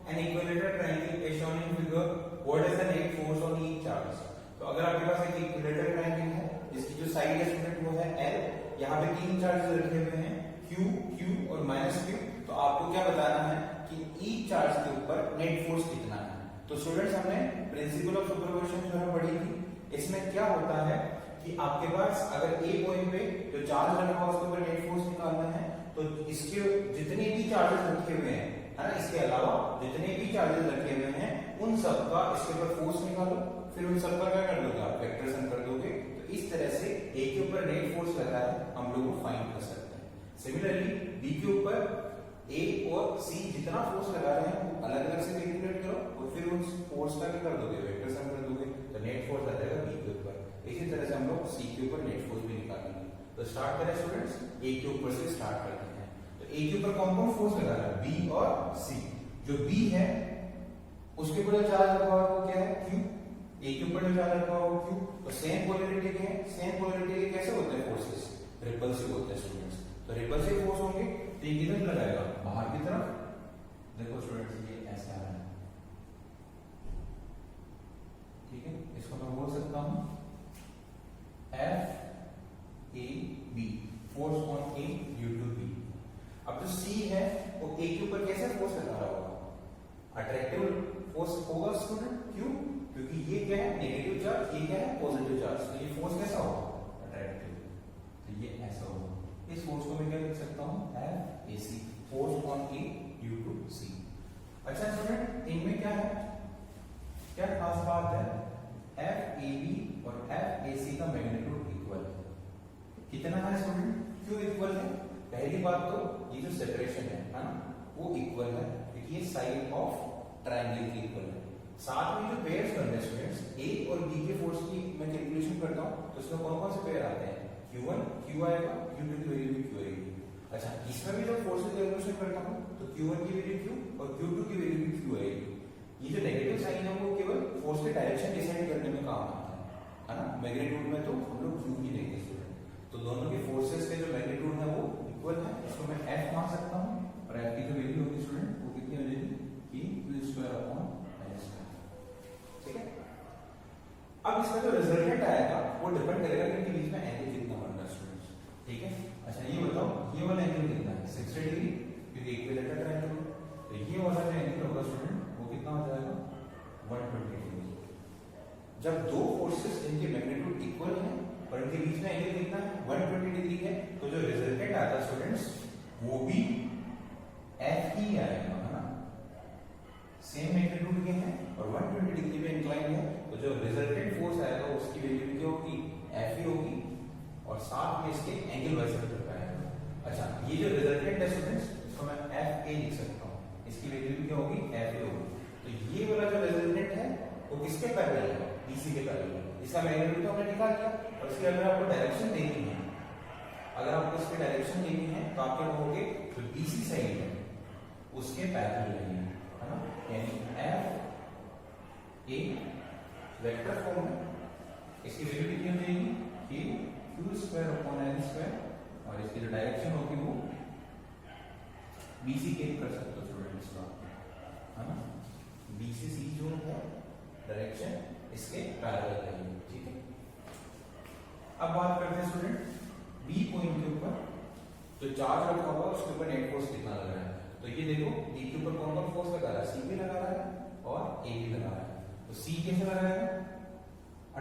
[SPEAKER 1] an equilateral triangle as shown in figure. What is the net force on each charge? तो अगर आपके पास एक equilateral triangle है जिसकी जो साइड है स्टूडेंट वो है L, यहाँ पे तीन चार्जेस रखे हुए हैं q, q और -q, तो आपको क्या बताना है कि ईच चार्ज के ऊपर नेट फोर्स कितना है। तो स्टूडेंट्स हमने प्रिंसिपल ऑफ सुपरपोजिशन जो है पढ़ी थी, इसमें क्या होता है कि आपके पास अगर A पॉइंट पे जो चार्ज रखा हुआ उसके ऊपर नेट फोर्स निकालना है, तो इसके जितने भी चार्जेस रखे हुए हैं, है ना, इसके अलावा जितने भी चार्जेस रखे हुए हैं उन सब का इसके ऊपर फोर्स निकालो, फिर उन सब का क्या कर दोगे आप, वेक्टर सम कर दोगे, तो इस तरह से ए के ऊपर नेट फोर्स लगा है हम लोग को फाइंड कर सकते हैं। सिमिलरली बी के ऊपर ए और सी जितना फोर्स लगा रहे हैं वो अलग अलग से कैलकुलेट करो और फिर उस फोर्स का क्या कर दोगे, वेक्टर सम कर दोगे, तो नेट फोर्स आ जाएगा बी के ऊपर। इसी तरह से हम लोग सी के ऊपर नेट फोर्स भी निकालेंगे। तो स्टार्ट करें स्टूडेंट्स, ए के ऊपर से स्टार्ट करते हैं। तो ए के ऊपर कौन कौन फोर्स लगा रहा है, बी और सी। जो बी है उसके ऊपर जो चार्ज लगा हुआ है वो क्या है, क्यू। ए के ऊपर जो चार्ज लगा हुआ है वो क्यू। तो सेम पोलैरिटी के हैं, सेम पोलैरिटी के कैसे होते हैं फोर्सेस, रिपल्सिव होते हैं स्टूडेंट्स। तो रिपल्सिव फोर्स होंगे तो ये किधर लगाएगा, बाहर की तरफ। देखो स्टूडेंट्स ये ऐसा है, ठीक है। इसको मैं बोल सकता हूं F A B, force on A due to B. अब जो सी है वो ए के ऊपर कैसे फोर्स लगा रहा होगा, अट्रैक्टिव फोर्स होगा स्टूडेंट। क्यों, क्योंकि ये क्या है नेगेटिव चार्ज, ये क्या है पॉजिटिव चार्ज, तो ये फोर्स कैसा होगा, अट्रैक्टिव। तो ये ऐसा होगा। इस फोर्स को मैं क्या लिख सकता हूं, F A C, force on A due to C. अच्छा स्टूडेंट, इनमें क्या है, क्या खास बात है, एफ ए बी और एफ ए सी का मैग्नीट्यूड इक्वल है। कितना है स्टूडेंट, क्यों इक्वल है, पहली बात तो ये जो सेपरेशन है ना वो इक्वल है क्योंकि ये साइड ऑफ ट्रायंगल की इक्वल है। साथ में जो पेयर्स बन रहे हैं स्टूडेंट्स, ए और बी के फोर्स की मैं कैलकुलेशन करता हूं तो इसमें कौन कौन से पेयर आते हैं, Q1 Q आएगा, Q2 की वैल्यू भी Q आएगी। अच्छा, इसमें भी जब फोर्स की कैलकुलेशन करता हूं तो Q1 की वैल्यू Q और Q2 की वैल्यू भी Q आएगी। ये जो नेगेटिव साइन है वो केवल फोर्स के डायरेक्शन डिसाइड करने में काम आता है ना। मैग्नीट्यूड में तो हम लोग Q ही लेंगे स्टूडेंट। तो दोनों के फोर्सेस के जो मैग्नीट्यूड है वो इक्वल है, इसको मैं F मान सकता हूं और F की जो वैल्यू होगी स्टूडेंट वो कितनी हो जाएगी, Q² ठीक है। अब इसका जो रिजल्टेंट आएगा वो डिपेंड करेगा कि इनके बीच में एंगल कितना बन रहा है स्टूडेंट्स, ठीक है। अच्छा ये बताओ, ये वाला एंगल कितना है, 60 डिग्री, क्योंकि इक्विलेटरल ट्रायंगल। तो ये वाला जो एंगल होगा स्टूडेंट वो कितना हो जाएगा, 120 डिग्री। जब दो फोर्सेस इनके मैग्नीट्यूड इक्वल है और इनके बीच में एंगल कितना है, 120 डिग्री है, तो जो रिजल्टेंट आता है स्टूडेंट्स वो भी एफ ही आएगा, है ना। सेम मैग्नीट्यूड के हैं और 120 डिग्री पे इंक्लाइन है, तो जो रिजल्टेंट फोर्स आएगा उसकी वैल्यू क्या होगी, एफ ही होगी और साथ में इसके एंगल बाइसेक्टर का आएगा। अच्छा, ये जो रिजल्टेंट है स्टूडेंट्स इसको मैं एफ ए लिख सकता हूं, इसकी वैल्यू क्या होगी, एफ ए होगी। तो ये वाला जो रिजल्टेंट है वो किसके पैरेलल है, बीसी के पैरेलल है। इसका मैग्नीट्यूड तो हमने निकाल लिया और इसकी अगर आपको डायरेक्शन देखनी है, अगर आपको इसकी डायरेक्शन देखनी है तो आप क्या कहोगे, जो बीसी साइड है उसके पैरेलल है ना, यानी एफ ए वेक्टर फॉर्म में इसकी वैल्यू कितनी हो जाएगी, कि Q² अपॉन L² और इसकी जो डायरेक्शन होगी वो BC के कर सकते हो स्टूडेंट इसका, है ना। BCC जो है डायरेक्शन इसके पैरेलल रहेगी, ठीक है। अब बात करते हैं स्टूडेंट B पॉइंट के ऊपर जो चार्ज रखा हुआ है उसके ऊपर नेट फोर्स कितना लग रहा है। तो ये देखो B के ऊपर कौन कौन फोर्स लगा रहा है, C भी लगा रहा है और A भी लगा रहा है। तो C कैसे लगाएगा,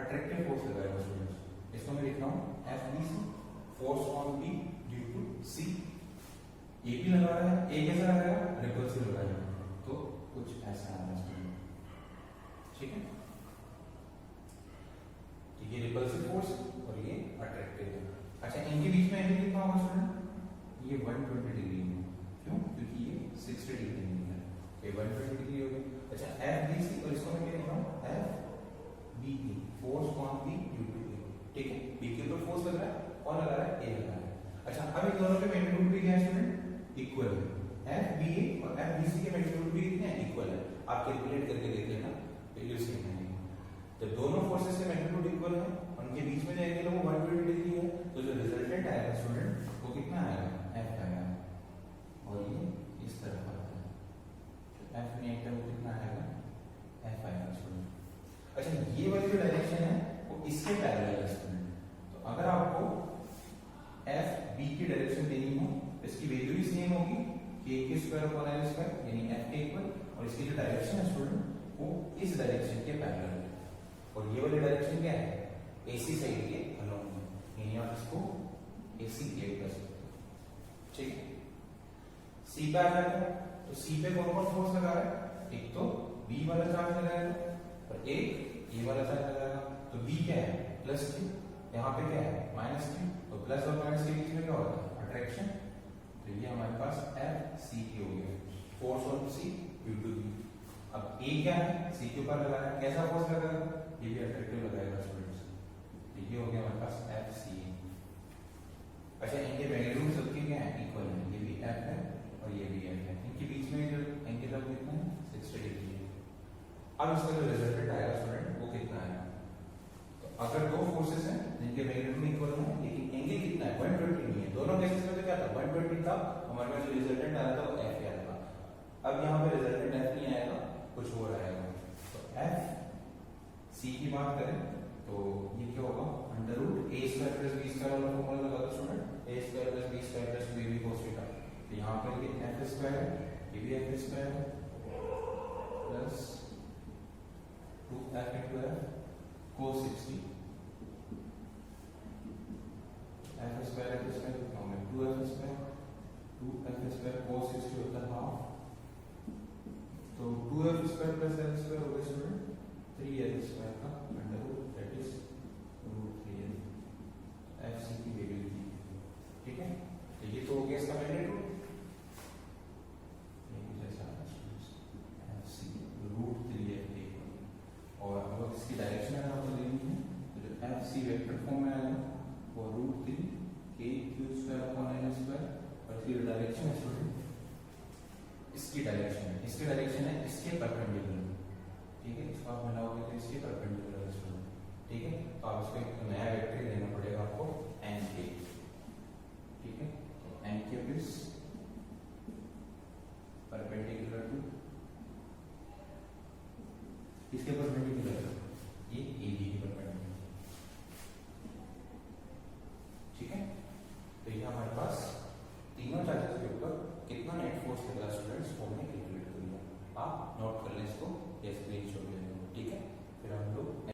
[SPEAKER 1] अट्रैक्टिव फोर्स लगाएगा स्टूडेंट्स। इसको मैं लिख रहा हूं FBC, force on B due to C। A भी लगा रहा है, A कैसे लगाएगा, रिपल्सिव लगाएगा। तो कुछ ऐसा आ रहा है स्टूडेंट, ठीक है। तो ये रिपल्सिव फोर्स और ये अट्रैक्टिव है। अच्छा, इनके बीच में एंगल कितना होगा स्टूडेंट, ये 120 डिग्री है। क्यों, क्योंकि ये 60 डिग्री है, ये 120 डिग्री हो गई। अच्छा, FBC और इसको मैं क्या लिख रहा हूं, FBE, force on B due to A, ठीक है। B के ऊपर फोर्स लग रहा है, कौन लगा रहा है, A लगा रहा है। अच्छा, अब इन दोनों के मैग्नीट्यूड भी क्या है स्टूडेंट, इक्वल है। FBA और FBC के मैग्नीट्यूड भी कितने हैं, इक्वल है। आप कैलकुलेट करके देख लेना, वैल्यू सेम है। जब दोनों फोर्सेस के मैग्नीट्यूड इक्वल है, उनके बीच में जो एंगल है वो 120 डिग्री है, तो जो रिजल्टेंट आएगा स्टूडेंट वो कितना आएगा, F आएगा। और ये इस तरफ आता है, तो F में एक वो कितना आएगा, F आएगा स्टूडेंट। अच्छा, ये वाली जो डायरेक्शन है वो इसके पैरेलल है स्टूडेंट। तो अगर आपको FB की डायरेक्शन देनी हो तो इसकी वैल्यू भी सेम होगी, K² अपॉन L² यानी F के इक्वल, और इसकी जो डायरेक्शन है स्टूडेंट वो इस डायरेक्शन के पैरेलल है। और ये वाली डायरेक्शन क्या है, AC साइड के अलोंग है, यानी आप इसको AC क्रिएट कर सकते हो, ठीक है। C पे आ जाएगा, तो C पे कौन कौन फोर्स लगा रहा है, एक तो B वाला चार्ज लगाएगा और एक A वाला चार्ज लगाएगा। तो B क्या है, +Q यहाँ पे क्या है -3, तो प्लस और माइनस के बीच में क्या होता है अट्रैक्शन। तो ये हमारे पास एफ सी की हो गया, force on C due to B. अब ए क्या है सी के ऊपर लगाया, कैसा फोर्स लगाएगा, ये भी अट्रैक्टिव लगाएगा स्टूडेंट्स। तो ये हो गया हमारे पास एफ सी। अच्छा इनके मैग्नीट्यूड सबके क्या है इक्वल है, ये भी एफ है और ये भी एफ है, इनके बीच में जो एंगल ऑफ कितना है 60 डिग्री है। अब इसका जो रिजल्टेंट आएगा स्टूडेंट वो कितना आएगा, तो अगर दो फोर्सेस हैं जिनके मैग्नीट्यूड इक्वल है लेकिन एंगल कितना है 120 नहीं है, दोनों केसेस में तो क्या था 120 था, हमारे पास जो रिजल्टेंट आया था वो एफ आया था। अब यहाँ पे रिजल्टेंट एफ नहीं आएगा, कुछ और आएगा। तो एफ सी की बात करें तो ये क्या होगा under root A square plus B square वाला फॉर्मूला लगा दो student, A square plus B square plus B cos theta. तो यहाँ पर ये एफ स्क्वायर है, ये भी एफ स्क्वायर है plus 2f into f cos 60, f square f square कितना होगा 2f स्क्वायर cos 60 होता है हाफ, तो 2f square plus f square होगा स्टूडेंट 3f स्क्वायर का under root that is root 3f। f c की value दी, ठीक है। तो ये तो हो गया इसका मैग्नीट्यूड, ये जैसा f c रूट 3f और अगर इसकी डायरेक्शन अगर आपको लेनी है तो जो एफ सी वेक्टर फॉर्म में आएगा वो √3 k Q square upon n square, और इसकी डायरेक्शन है स्टूडेंट, इसकी डायरेक्शन है, इसकी डायरेक्शन है इसके परपेंडिकुलर, ठीक है। इसको आप मिलाओगे तो इसके परपेंडिकुलर है स्टूडेंट, ठीक है। तो आप इसको एक नया वेक्टर देना पड़ेगा आपको n k, ठीक है। तो n k इज परपेंडिकुलर टू इसके परपेंडिकुलर ये ए बी के परपेंडिकुलर, ठीक है। तो ये हमारे पास तीनों चार्जेस के ऊपर कितना नेट फोर्स लगा स्टूडेंट्स वो हमने कैलकुलेट कर लिया, आप नोट कर लें इसको।